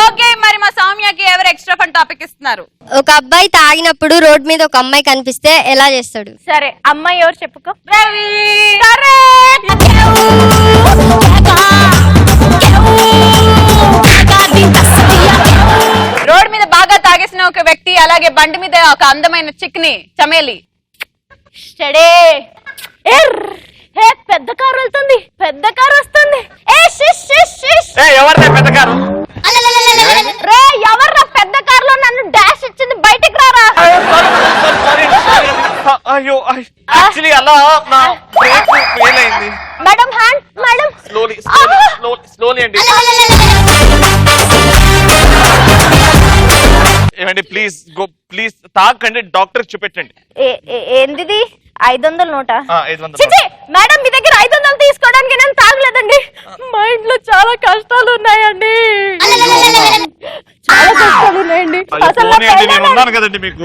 ఓకే, మరి మా సౌమ్యకి ఎవరు ఎక్స్ట్రా ఫన్ టాపిక్ ఇస్తున్నారు?
ఒక అబ్బాయి తాగినప్పుడు రోడ్ మీద ఒక అమ్మాయి కనిపిస్తే ఎలా చేస్తాడు?
సరే, అమ్మాయి ఎవరు చెప్పుకో. రోడ్ మీద మీద బాగా తాగేసిన ఒక వ్యక్తి, అలాగే బండి మీద ఒక అందమైన చిక్ని చమేలి. స్టడీ. పెద్ద కారు వెళ్తుంది, పెద్ద కారు వస్తుంది.
ఎవరిదే పెద్ద కారు?
రే ఎవర్రా పెద్ద కారులో నన్ను డాష్ ఇచ్చింది, బయటికి రారా.
అయ్యో యాక్చువల్లీ అలా నా బ్రేక్ ఫెయిల్ అయింది.
Madam hand madam.
స్లోలీ అండి. ఏమండి ప్లీజ్ గో, ప్లీజ్ తాకండి, డాక్టర్ చూపెట్టండి.
ఏంటిది 500 నోటా?
500.
మేడం మీ దగ్గర 500 తీసుకోవడానికి నేను తాగలేదండి. మా ఇంట్లో చాలా కష్టాలు ఉన్నాయండి, చాలా కష్టాలు ఉన్నాయండి. అసలు
నేను ఉన్నాను కదండి మీకు.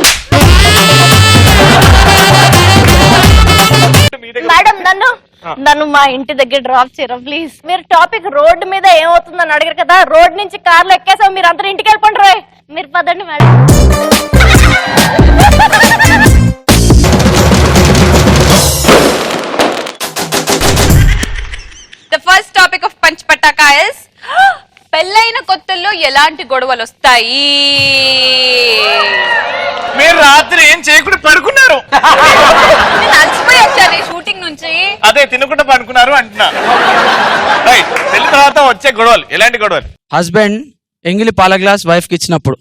మేడం నన్ను మా ఇంటి దగ్గర డ్రాప్ చేయరా ప్లీజ్. మీరు టాపిక్ రోడ్డు మీద ఏమవుతుందని అడిగారు కదా, రోడ్ నుంచి కార్లు ఎక్కేసాం, మీరు అందరూ ఇంటికి వెళ్ళిపోండి రోయ్. మీరు పదండి madam. The first topic of punch Pataka is పెళ్ళైన కొత్తల్లో ఎలాంటి గొడవలు వస్తాయి?
మీరు రాత్రి ఏం చేయకుండా పడుకున్నారు.
నేను అలసిపోయి వచ్చాను షూటింగ్ నుంచి.
అదే తినకుండా పడుకున్నారు అంటున్నా. రైట్, పెళ్లి తర్వాత వచ్చే గొడవలు ఎలాంటి గొడవలు?
హస్బెండ్ ఎంగిలి పాల గ్లాస్ వైఫ్ కి ఇచ్చినప్పుడు.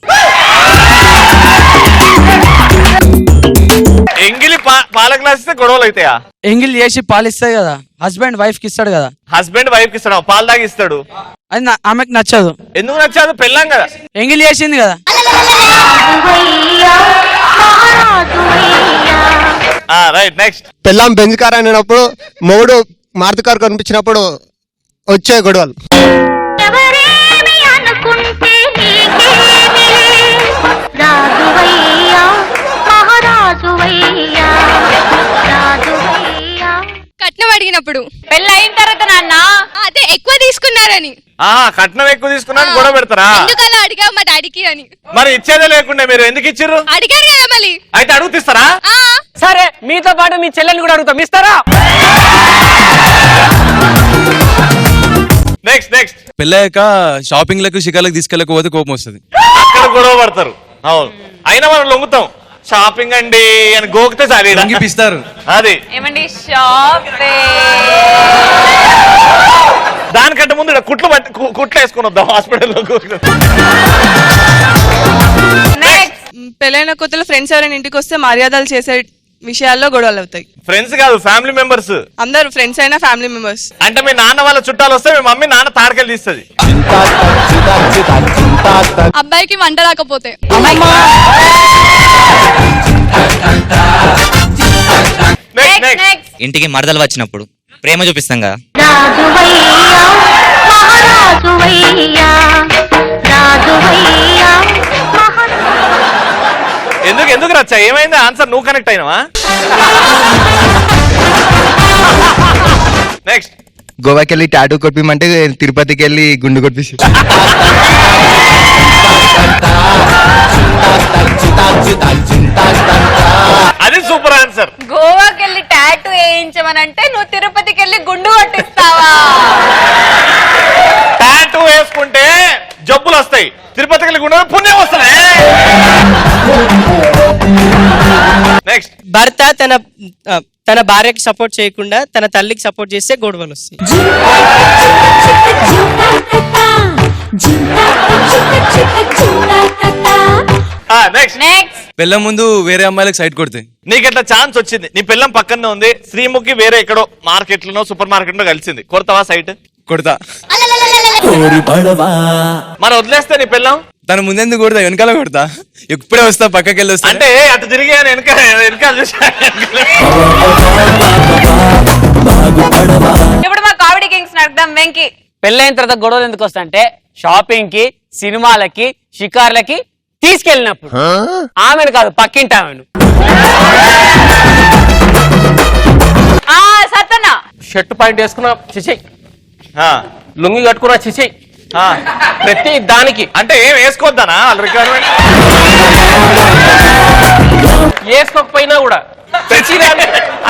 ఎంగిలి పాల గ్లాస్ ఇస్తే గొడవలు అవుతాయా?
ఎంగిలి చేసి పాలిస్తాయి కదా, హస్బెండ్ వైఫ్ కి ఇస్తాడు కదా.
హస్బెండ్ వైఫ్ కి ఇస్తాడు, పాలు దాగి ఇస్తాడు.
అది ఆమెకు నచ్చదు.
ఎందుకు నచ్చదు? పెళ్ళాం కదా.
ఎంగిలి చేసింది కదా.
Right, next.
పెళ్ళాం బెంజ్ కార్ అనినప్పుడు మొగుడు మారుతి కారు కనిపించినప్పుడు వచ్చే గొడవలు.
కట్నం అడిగినప్పుడు,
పెళ్ళి అయిన తర్వాత నాన్న
అదే ఎక్కువ తీసుకున్నారని.
కట్నం ఎక్కువ తీసుకున్నా గొడవ పెడతారా?
ఎందుకలా అడిగావు మా డాడీకి అని.
మరి ఇచ్చేదే లేకుండా మీరు ఎందుకు ఇచ్చిర్రు?
అడిగారు కదా మళ్ళీ.
అయితే అడుగుతిస్తారా?
సరే మీతో పాటు మీ చెల్లెని కూడా అడుగుతాం, ఇస్తారా?
నెక్స్ట్.
పెళ్ళాక షాపింగ్ లకు షికార్లకు తీసుకెళ్ళకపోతే కోపం వస్తుంది.
అక్కడ గొడవ పడతారు. అవును, అయినా మనం లొంగుతాం. షాపింగ్ అండి అని గోకితే సరే
ఇస్తారు.
అది
ఏమండి షాపింగ్.
దానికంటే ముందు కుట్లు వేసుకొని వద్దాం హాస్పిటల్లో.
పెళ్ళైన కొత్తలో ఫ్రెండ్స్ ఎవరైనా ఇంటికి వస్తే మర్యాదలు చేసే విషయాల్లో గొడవలు అవుతాయి.
ఫ్రెండ్స్ కాదు, ఫ్యామిలీ మెంబర్స్.
అందరు ఫ్రెండ్స్ అయినా ఫ్యామిలీ మెంబర్స్.
అంటే మీ నాన్న వాళ్ళ చుట్టాలు వస్తే మీ మమ్మీ నాన్న తాడకలు తీస్తుంది.
అబ్బాయికి వంట రాకపోతే,
ఇంటికి మరదలు వచ్చినప్పుడు ప్రేమ చూపిస్తాం కదా.
ఎందుకు రచ్చా? ఏమైంది? ఆన్సర్ నువ్వు కనెక్ట్ అయినావా? నెక్స్ట్.
గోవాకి వెళ్ళి టాటూ కొట్టిమంటే తిరుపతికి వెళ్ళి గుండు కొట్టించి.
అది సూపర్ ఆన్సర్.
గోవాకి వెళ్ళి టాటూ వేయించమనంటే నువ్వు తిరుపతికి వెళ్ళి గుండు కొట్టిస్తావా?
టాటూ వేసుకుంటే జబ్బులు వస్తాయి, తిరుపతికి వెళ్ళి గుండు పుణ్యం వస్తాయి. నెక్స్ట్.
భర్త తన భార్యకి సపోర్ట్ చేయకుండా తన తల్లికి సపోర్ట్ చేస్తే గొడవలు వస్తాయి.
పెళ్ళ ముందు వేరే అమ్మాయిలకు సైడ్ కొడతాయి.
నీకెట్లా ఛాన్స్ వచ్చింది? నీ పిల్లం పక్కనే ఉంది, శ్రీముఖి వేరే ఎక్కడో మార్కెట్ లోనో సూపర్ మార్కెట్ లో కలిసింది, కొడతావా సైట్?
కొడతా.
మరి వదిలేస్తే నీ పిల్లం?
తన ముందెందుకు కొడతా, వెనకాల కొడతా. ఇప్పుడే వస్తా, పక్కకి వెళ్ళి వస్తా.
అంటే అటు తిరిగి వెనకాల చూసా.
ఇప్పుడు మా కామెడీ కింగ్స్ అర్థం వెంకి.
పెళ్ళైన తర్వాత గొడవలు ఎందుకు వస్తాయంటే షాపింగ్ కి, సినిమాలకి, షికార్లకి తీసుకెళ్ళినప్పుడు. ఆమెను కాదు, పక్కింటి ఆమెను.
సత్తన్న
షర్ట్ పాయింట్ వేసుకున్నా చిచై, లుంగి కట్టుకున్నా చిచై, ప్రతి దానికి.
అంటే ఏం వేసుకోవద్దానా వాళ్ళ రిక్వైర్మెంట్?
వేసుకోకపోయినా కూడా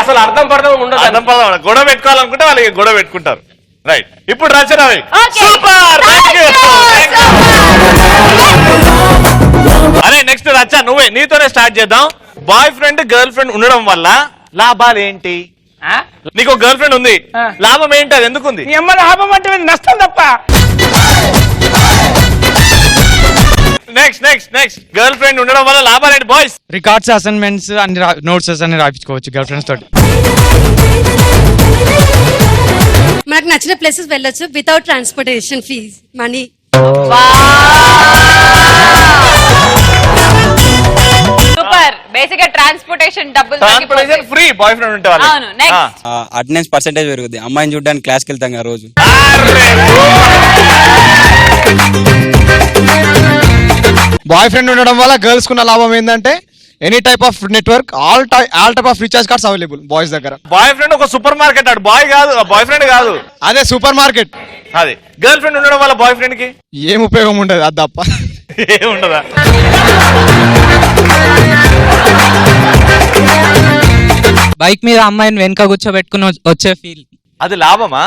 అసలు అర్థం పడదాం ఉండదు.
అర్థం పడదాం. గొడవ పెట్టుకోవాలనుకుంటే వాళ్ళకి గొడవ పెట్టుకుంటారు. రైట్, ఇప్పుడు రచన. సూపర్.
అరే నెక్స్ట్ రచ్చ నువ్వే, నీతోనే స్టార్ట్ చేద్దాం. బాయ్ ఫ్రెండ్ గర్ల్ ఫ్రెండ్ ఉండడం వల్ల లాభాలు ఏంటి? నీకు గర్ల్ ఫ్రెండ్ ఉంది, లాభం ఏంటి? అది ఎందుకుంది?
లాభం అంటే నష్టం తప్ప.
నెక్స్ట్ గర్ల్ ఫ్రెండ్ ఉండడం వల్ల లాభాలు ఏంటి బాయ్స్?
రికార్డ్స్ అసైన్మెంట్స్ అన్ని నోట్స్ అన్ని రాయించుకోవచ్చు గర్ల్ ఫ్రెండ్స్ తోటి.
మనకు నచ్చిన ప్లేసెస్ వెళ్ళొచ్చు without transportation fees money.
Super. Basic గా ట్రాన్స్పోర్టేషన్ డబ్బులు
ట్రాన్స్పోర్టేషన్ ఫ్రీ బాయ్ ఫ్రెండ్ ఉంటే వాళ్ళు.
అవును. నెక్స్ట్
అటెండెన్స్ పర్సెంటేజ్ పెరుగుద్ది. అమ్మాయిని చూడడానికి క్లాస్కి వెళ్తాం కదా రోజు.
బాయ్ ఫ్రెండ్ ఉండడం వల్ల గర్ల్స్ కున్న లాభం ఏంటంటే any type of network, all type of recharge cards available boys దగ్గర.
బాయ్ ఫ్రెండ్ ఒక సూపర్ మార్కెట్, ఆడు బాయ్ కాదు, బాయ్ ఫ్రెండ్ కాదు,
అదే సూపర్ మార్కెట్.
అది గర్ల్ ఫ్రెండ్ ఉండడం వల్ల బాయ్ ఫ్రెండ్ కి
ఏం ఉపయోగం ఉండదు అది తప్ప.
ఏముండదా?
బైక్ మీద అమ్మాయిని వెనక కూర్చోబెట్టుకుని వచ్చే ఫీల్,
అది లాభమా?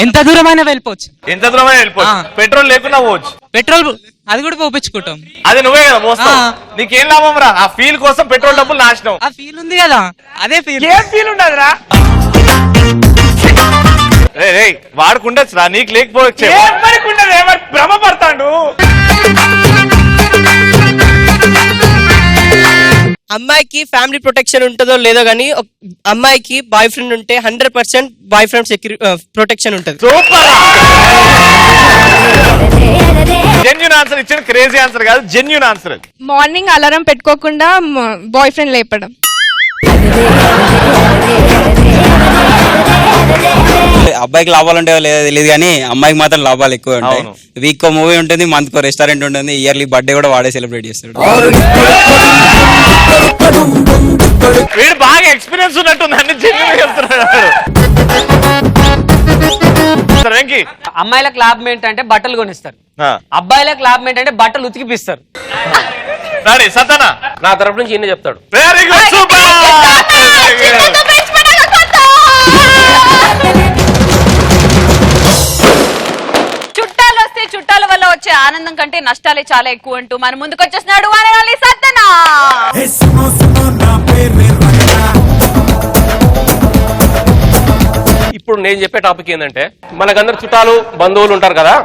ఎంత దూరమైనా వెళ్ళిపోవచ్చు.
ఎంత దూరమైనా వెళ్ళిపోవచ్చు. పెట్రోల్ లేకుండా పోవచ్చు.
పెట్రోల్ అది కూడా పోపించుకుంటాం.
అది నువ్వే కదా మోస్తావు. నీకేం లాభం రా? ఆ ఫీల్ కోసం పెట్రోల్ డబ్బులు నాశనం.
ఆ ఫీల్ ఉంది కదా, అదే ఫీల్.
ఏం ఫీల్ ఉండదు రా.
వాడుకుండొచ్చు రా, నీకు లేకపోవచ్చు.
భ్రమ పడతాడు.
అమ్మాయికి ఫ్యామిలీ ప్రొటెక్షన్ ఉంటుందో లేదో కానీ అమ్మాయికి బాయ్ ఫ్రెండ్ ఉంటే 100% బాయ్ ఫ్రెండ్ ప్రొటెక్షన్ ఉంటుంది.
జెన్యూన్ ఆన్సర్ ఇచ్చిన, క్రేజీ ఆన్సర్ కాదు, జెన్యూన్ ఆన్సర్.
మార్నింగ్ అలారం పెట్టుకోకుండా బాయ్ ఫ్రెండ్ లేపడం.
అబ్బాయికి లాభాలు ఉంటాయో లేదో తెలియదు కానీ అమ్మాయికి మాత్రం లాభాలు ఎక్కువ ఉంటాయి. వీక్ మూవీ ఉంటుంది, మంత్ కో రెస్టారెంట్ ఉంటుంది, ఇయర్లీ బర్త్డే కూడా వాడే సెలబ్రేట్ చేస్తాడు.
వీడు బాగా ఎక్స్పీరియన్స్ ఉన్నట్టుంది, అన్ని జెన్యూన్ చెప్తున్నాడు.
అమ్మాయిలకు లాభం ఏంటంటే బట్టలు కొనిస్తారు, అబ్బాయిలకు లాభం ఏంటంటే బట్టలు ఉతికిపిస్తారు.
సతనా
నా తరపు నుంచి ఈయన చెప్తాడు.
Very good, super.
చుట్టాలు వస్తే చుట్టాల వల్ల వచ్చే ఆనందం కంటే నష్టాలే చాలా ఎక్కువ అంటూ మన ముందుకు వచ్చేస్తున్నాడు సత్తనా.
ఇప్పుడు నేను చెప్పే టాపిక్ ఏంటంటే, మనకందరు చుట్టాలు బంధువులు ఉంటారు కదా,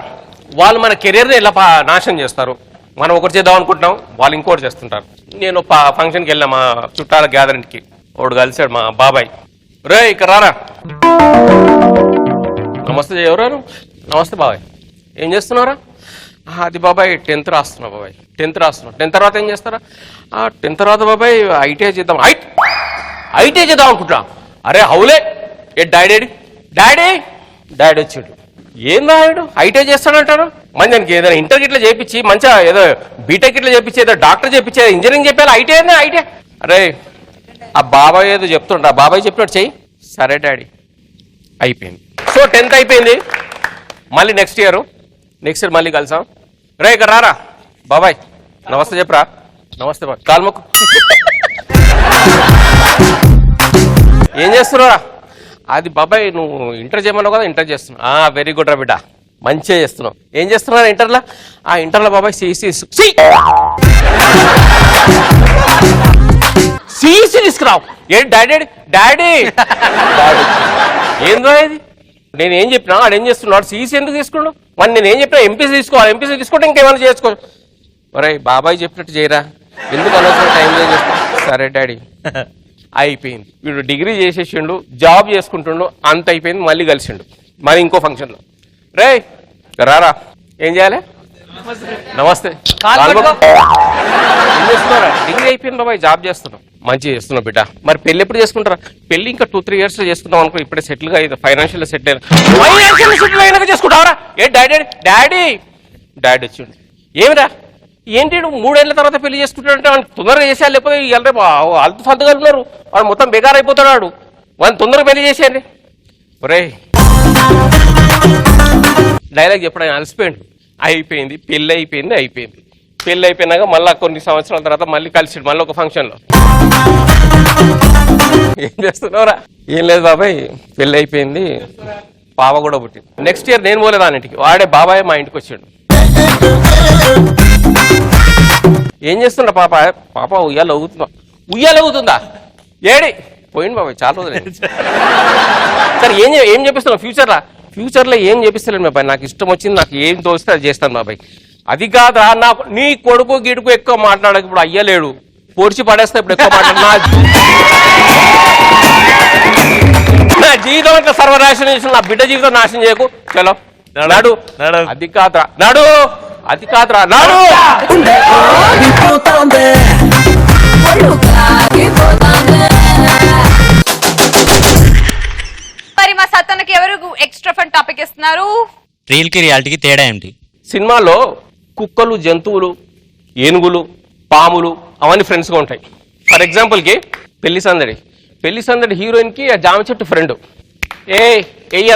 వాళ్ళు మన కెరీర్ని ఎలా నాశనం చేస్తారు. మనం ఒకటి చేద్దాం అనుకుంటున్నాం, వాళ్ళు ఇంకోటి చేస్తుంటారు. నేను ఫంక్షన్కి వెళ్ళా, మా చుట్టాల గ్యాదరింగ్కి. ఒకడు కలిసాడు మా బాబాయ్. రే ఇక్కడ రారా. నమస్తే. ఎవరు? నమస్తే బాబాయ్. ఏం చేస్తున్నారా? అది బాబాయ్ 10th రాస్తున్నా బాబాయ్. 10th రాస్తున్నా. 10th తర్వాత ఏం చేస్తారా? 10th తర్వాత బాబాయ్ ఐటీఐ చేద్దాం. ఐటీఐ చేద్దాం అనుకుంటున్నా. అరే హౌలే. ఏ డాడీ డాడీ వచ్చాడు. ఏం రాయడు ఐటీఐ చేస్తాడంటాడు. మంచి దానికి ఏదైనా ఇంటర్ గిట్లా చేయించి మంచిగా ఏదో బీటెక్ ఇట్లా చేయించి ఏదో డాక్టర్ చేయించి ఇంజనీరింగ్ చెప్పాలి. ఐటీఐ. అరే ఆ బాబాయ్ ఏదో చెప్తుంటా, బాబాయ్ చెప్పినట్టు చెయ్యి. సరే డాడీ. అయిపోయింది. సో 10th అయిపోయింది. మళ్ళీ నెక్స్ట్ ఇయర్ మళ్ళీ కలిసాం. రే ఇక్కడ రారా బాబాయ్. నమస్తే చెప్పరా. నమస్తే బాయ్. కాల్మొక్కు. ఏం చేస్తున్నారా? అది బాబాయ్ నువ్వు ఇంటర్ చేయమన్నావు కదా, ఇంటర్ చేస్తున్నా. వెరీ గుడ్ రా బిడ్డ, మంచిగా చేస్తున్నావు. ఏం చేస్తున్నారా ఇంటర్లో? ఇంటర్లో బాబాయ్ సిఈసి తీసుకురావు. ఏంటి డాడీ ఏందో ఇది? నేను ఏం చెప్పినా ఆడు ఏం చేస్తున్నాడు? సిఈసి ఎందుకు తీసుకున్నాడు? మరి నేను ఏం చెప్పినా ఎంపీసీ తీసుకోవాలి. ఎంపీసీ తీసుకుంటే ఇంకేమైనా చేసుకో. మరే బాబాయ్ చెప్పినట్టు చేయరా, ఎందుకు అనవసరం టైం వేస్ట్ చేస్తా. సరే డాడీ. అయిపోయింది. వీడు డిగ్రీ చేసేసిండు, జాబ్ చేసుకుంటుండు, అంత అయిపోయింది. మళ్ళీ కలిసిండు మరి ఇంకో ఫంక్షన్లో. రే రారా. ఏం చేయాలి? నమస్తే. ఏం చేస్తున్నారా? డిగ్రీ అయిపోయింది బాబాయ్, జాబ్ చేస్తున్నాం. మంచిగా చేస్తున్నావు బిడ్డ. మరి పెళ్లి ఎప్పుడు చేసుకుంటారా? పెళ్లి ఇంకా 2-3 years లో చేసుకుంటాం అనుకో. ఇప్పుడే సెటిల్గా అయింది, ఫైనాన్షియల్ సెటిల్ అయినాక చేసుకుంటావరా? ఏ డాడీ వచ్చిండు. ఏమిరా ఏంటి 3 ఏళ్ల తర్వాత పెళ్లి చేసుకుంటాడంటే వాడిని తొందరగా చేసేయాలి, లేకపోతే రేపు అల్తు సంతకాలు ఉన్నారు, వాడు మొత్తం బేకార్ అయిపోతాడు. వాడిని తొందరగా పెళ్లి చేసేయండి. ఒరే డైలాగ్ చెప్పడం అలసిపోయిండు. అయిపోయింది పెళ్ళి అయిపోయింది. పెళ్ళి అయిపోయినాక మళ్ళీ కొన్ని సంవత్సరాల తర్వాత మళ్ళీ కలిసిడు మళ్ళీ ఒక ఫంక్షన్లో. ఏం చేస్తున్నావురా? ఏం లేదు బాబాయ్, పెళ్ళి అయిపోయింది, పాప కూడా పుట్టింది. నెక్స్ట్ ఇయర్ నేను పోలేదు ఆ ఇంటికి, వాడే బాబాయ్ మా ఇంటికి వచ్చాడు. ఏం చేస్తుండ పాప పాప ఉయ్యాల ఊగుతుందా ఏడి పోయింది బాబాయ్ చాలా రోజులు సరే ఏం చెప్పిస్తున్నావు ఫ్యూచర్లో ఏం చెప్పిస్తలేను బాబాయ్ నాకు ఇష్టం వచ్చింది నాకు ఏం తోస్తే అది చేస్తాను బాబాయ్ అది కాదురా నాకు నీ కొడుకు గిడుకు ఎక్కువ మాట్లాడక ఇప్పుడు అయ్యలేడు పొడిచి పడేస్తా ఇప్పుడు ఎక్కువ మాట్లాడు నా జీవితం అంతా సర్వనాశనం చేసిన నా బిడ్డ జీవితం నాశనం చేయకు చలో నాడు అది కాదురా నాడు
మరి మా సత్తన్నకి ఎవరు ఎక్స్ట్రా ఫన్ టాపిక్ ఇస్తున్నారు?
రియల్ కి రియాలిటీకి తేడా ఏంటి?
సినిమాలో కుక్కలు జంతువులు ఏనుగులు పాములు అవన్నీ ఫ్రెండ్స్గా ఉంటాయి. ఫర్ ఎగ్జాంపుల్కి పెళ్లి సందడి హీరోయిన్ కి ఆ జామ చెట్టు ఫ్రెండ్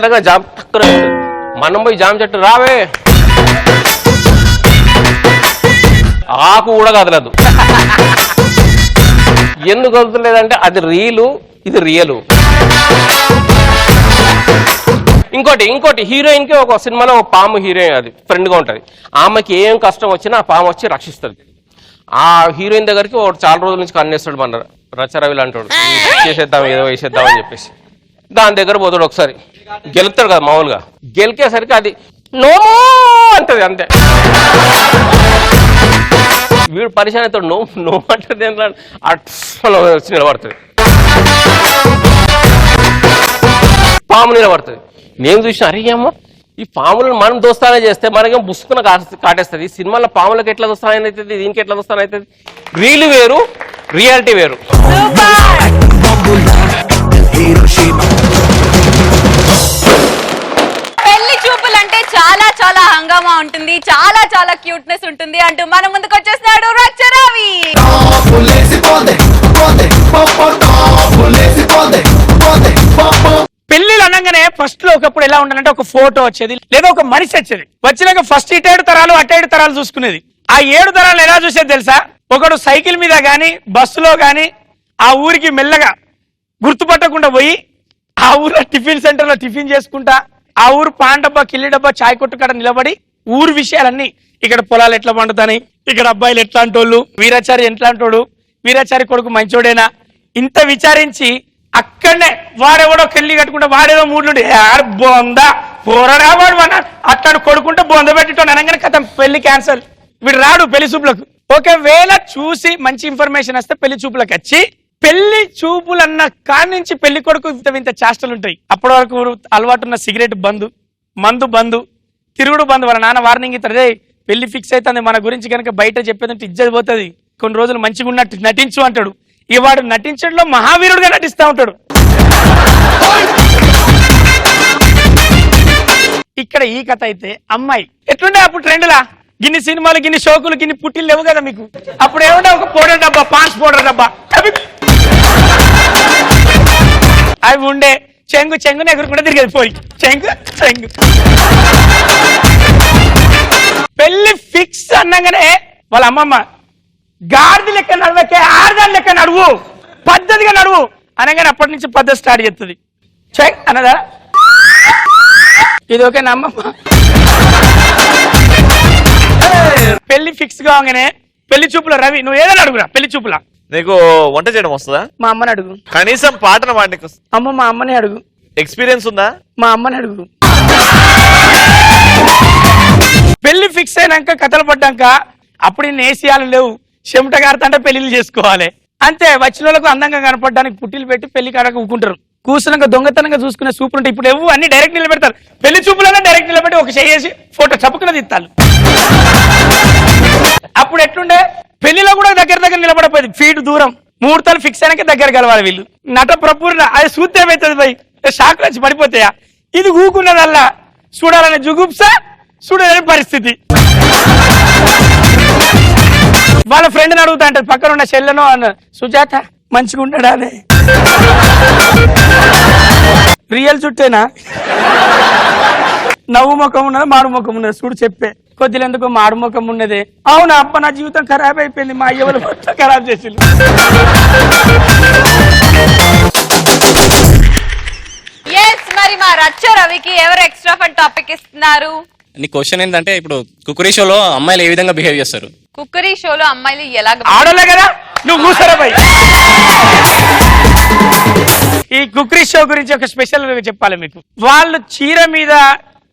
అనగా జామ టక్కన మనం పోయి జామ చెట్టు రావే ఆకు కూడా కదలదు. ఎందుకు కదులుతలేదంటే అది రీలు ఇది రియలు. ఇంకోటి హీరోయిన్ కి ఒక సినిమాలో ఒక పాము హీరోయిన్ అది ఫ్రెండ్ గా ఉంటది. ఆమెకి ఏం కష్టం వచ్చినా ఆ పాము వచ్చి రక్షిస్తుంది. ఆ హీరోయిన్ దగ్గరికి ఒక చాలా రోజుల నుంచి కన్నేస్తాడు మన రచరవి లాంటాడు చేసేద్దాం ఏదో వేసేద్దాం అని చెప్పేసి దాని దగ్గర పోతాడు. ఒకసారి గెలుస్తాడు కదా మామూలుగా గెలికేసరికి అది నో అంటది అంతే. వీడు పరిశాన్ అవుతాడు నో అంటది అట్లా వచ్చి నిలబడుతుంది పాము నిలబడుతుంది. నేను చూసిన అరేమో ఈ పాములను మనం దోస్తానే చేస్తే మనకేం బుసుకున కాటేస్తుంది. ఈ సినిమాలో పాములకు ఎట్లా దోస్తానని అవుతుంది దీనికి ఎట్లా దోస్తానని అవుతుంది. రీల్ వేరు రియాలిటీ వేరు.
పెళ్లి చూపులు అంటే చాలా చాలా హంగామా ఉంటుంది చాలా చాలా క్యూట్నెస్ ఉంటుంది అంటూ మన ముందుకు వచ్చేస్తున్నాడు రచరవి.
పెళ్లిలు అనగానే ఫస్ట్ లో ఒకప్పుడు ఎలా ఉండాలంటే ఒక ఫోటో వచ్చేది లేదా ఒక మనిషి వచ్చేది. వచ్చినాక ఫస్ట్ 7 తరాలు 7 తరాలు చూసుకునేది. ఆ 7 తరాలు ఎలా చూసేది తెలుసా? ఒకడు సైకిల్ మీద గాని బస్సులో గాని ఆ ఊరికి మెల్లగా గుర్తుపట్టకుండా పోయి ఆ ఊర్లో టిఫిన్ సెంటర్ లో టిఫిన్ చేసుకుంటా ఆ ఊరు పాన్ డబ్బా కిల్లి డబ్బా చాయ్ కొట్టు కాడ నిలబడి ఊరు విషయాలన్నీ ఇక్కడ పొలాలు ఎట్లా పండుతాయి ఇక్కడ అబ్బాయిలు ఎట్లాంటి వాళ్ళు వీరాచారి ఎట్లాంటోడు వీరాచారి కొడుకు మంచోడేనా ఇంత విచారించి అక్కడనే వాడెవడో కెళ్ళి కట్టుకుంటే వాడేదో మూడుండి బొందా పోరడా వాడు అట్లాడు కొడుకుంటే బొంద పెట్టిటోడు అనగానే కథ పెళ్లి క్యాన్సల్. వీడు రాడు పెళ్లి చూపులకు. ఒకవేళ చూసి మంచి ఇన్ఫర్మేషన్ వస్తే పెళ్లి చూపులకు వచ్చి పెళ్లి చూపులన్న కాడి నుంచి పెళ్లి కొడుకు ఇంత చేష్టలు ఉంటాయి. అప్పటి వరకు అలవాటు ఉన్న సిగరెట్ బంద్ మందు బంద్ తిరుగుడు బంద్. వాళ్ళ నాన్న వార్నింగ్ ఇస్తాడు పెళ్లి ఫిక్స్ అవుతుంది మన గురించి కనుక బయట చెప్పేదంటే ఇజ్జత్ పోతుంది కొన్ని రోజులు మంచిగా ఉన్నట్టు నటించు అంటాడు. ఈ వాడు నటించడంలో మహావీరుడుగా నటిస్తూ ఉంటాడు. ఇక్కడ ఈ కథ అయితే అమ్మాయి ఎట్లుండే అప్పుడు ట్రెండ్లా గిన్ని సినిమాలు గిన్ని షోకులు గిన్ని పుట్టిలు లేవు కదా మీకు. అప్పుడు ఏమంటే ఒక పౌడర్ డబ్బా పాన్స్ పౌడర్ డబ్బా అవి ఉండే చెంగుని ఎగురుకుంటే తిరిగేది పోయి చెంగు పెళ్లి ఫిక్స్ అన్నగానే వాళ్ళ అమ్మమ్మ గాడిద లెక్క నడవకే ఆడదాని లెక్క నడువు పద్ధతిగా నడువు అనగానే అప్పటి నుంచి పద్ధతి స్టార్ట్ చేస్తుంది. చెక్ అన్నదా ఇది ఓకే నా అమ్మమ్మ. పెళ్లి ఫిక్స్ కాగానే పెళ్లి చూపుల రవి నువ్వు ఏదైనా అడుగురా పెళ్లి చూపులా.
నీకు వంట చేయడం వస్తుందా?
మా అమ్మని అడుగు.
కనీసం పాటను పాడడానికి
అమ్మ మా అమ్మని అడుగు.
ఎక్స్పీరియన్స్ ఉందా?
మా అమ్మని అడుగు. పెళ్లి ఫిక్స్ అయినాక కథలు పడ్డాక అప్పుడు ఇన్ని ఏసీయాలు లేవు చెమట గారుతంటే పెళ్లిళ్ళు చేసుకోవాలి అంతే. వచ్చిన వాళ్ళకు అందంగా కనపడడానికి పుట్టిలు పెట్టి పెళ్లి కాడకు ఊకుంటారు. కూర్చున్నాక దొంగతనంగా చూసుకునే సూపర్ ఉంటాయి. ఇప్పుడు ఎవ్వు అన్ని డైరెక్ట్ నిలబెడతారు. పెళ్లి చూపులనే డైరెక్ట్ నిలబెట్టి ఒక చేసి ఫోటో చప్పుకున్న తిత్తాలు. అప్పుడు ఎట్లుండే పెళ్లిలో కూడా దగ్గర నిలబడపోయింది ఫీట్ దూరం ముహూర్తాలు ఫిక్స్ అయినాక దగ్గర కలవాలి వీళ్ళు. నట ప్రపూర్ణ అది చూస్తే ఏమవుతుంది భయ్ షాక్ వచ్చి పడిపోతాయా. ఇది ఊకున్నదల్లా చూడాలనే జుగుప్స చూడలేని పరిస్థితి. వాళ్ళ ఫ్రెండ్ని అడుగుతా అంటారు పక్కన ఉన్న చెల్లెనో అన్న సుజాత మంచిగా ఉంటాడా అనే రియల్ చుట్టేనా నవ్వు ముఖం ఉన్నది మాడు ముఖం ఉన్నది చూడు చెప్పే కొద్దిగా ఎందుకో మాడు ముఖం ఉన్నదే. అవునా అప్ప నా జీవితం ఖరాబ్ అయిపోయింది మా అయ్యవలు మొత్తం ఖరాబ్ చేసి.
మరి మా రచ్చ రవికి ఎవరు ఎక్స్ట్రా ఫన్ టాపిక్ ఇస్తున్నారు?
నీ క్వశ్చన్ ఏంటంటే ఇప్పుడు కుకరీ షోలో అమ్మాయిలు ఏ విధంగా బిహేవ్ చేస్తారు?
కుక్కరీ షోలో అమ్మాయిలు ఎలా
ఆడోలే కదా నువ్వు మూసరా భయ్. ఈ కుకరీ షో గురించి ఒక స్పెషల్ చెప్పాలి మీకు. వాళ్ళు చీర మీద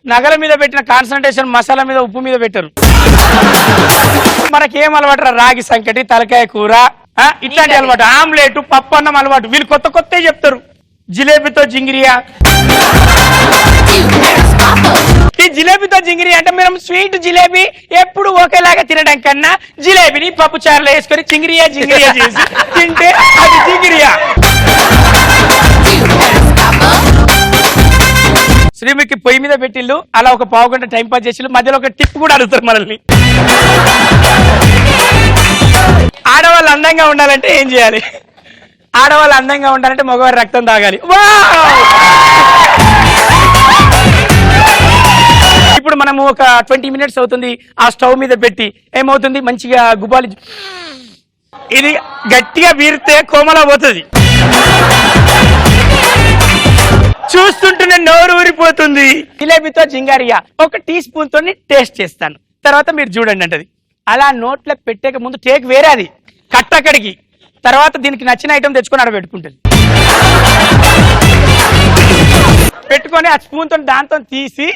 నగల మీద పెట్టిన కాన్సన్ట్రేషన్ మసాలా మీద ఉప్పు మీద పెట్టరు. మనకేం అలవాటు? రాగి సంకటి, తలకాయ కూర, ఇట్లాంటి అలవాటు, ఆమ్లెట్, పప్పు అన్నం అలవాటు. వీళ్ళు కొత్త కొత్త చెప్తారు. జిలేబీతో జింగిరియా, ఈ జిలేబీతో జింగిరి అంటే మనం స్వీట్ జిలేబీ ఎప్పుడు ఒకేలాగా తినడం కన్నా జిలేబీని పప్పు చారులో వేసుకొని జింగిరియా జింగిరియా చేసి తింటే అది జింగిరియా. శ్రీమికి పొయ్యి మీద పెట్టిళ్ళు, అలా ఒక పావు గంట టైం పాస్ చేసిళ్ళు, మధ్యలో ఒక టిప్ కూడా అడుగుతారు మనల్ని. ఆడవాళ్ళు అందంగా ఉండాలంటే ఏం చేయాలి? ఆడవాళ్ళు అందంగా ఉండాలంటే మగవారి రక్తం తాగాలి. ఇప్పుడు మనము ఒక 20 minutes అవుతుంది ఆ స్టవ్ మీద పెట్టి, ఏమవుతుంది? మంచిగా గుబాలి, ఇది గట్టిగా వీరితే కోమలా పోతుంది. చూస్తుంటేనే నోరు ఊరిపోతుంది. జిలేబీతో జింగారియా ఒక టీ స్పూన్ తోని టేస్ట్ చేస్తాను, తర్వాత మీరు చూడండి అంటది. అలా నోట్లో పెట్టేక ముందు టేక్ వేరే, అది కట్టక్కడికి. తర్వాత దీనికి నచ్చిన ఐటమ్ తెచ్చుకొని ఆడ పెట్టుకుంటుంది. పెట్టుకొని ఆ స్పూన్ తో దాంతో తీసి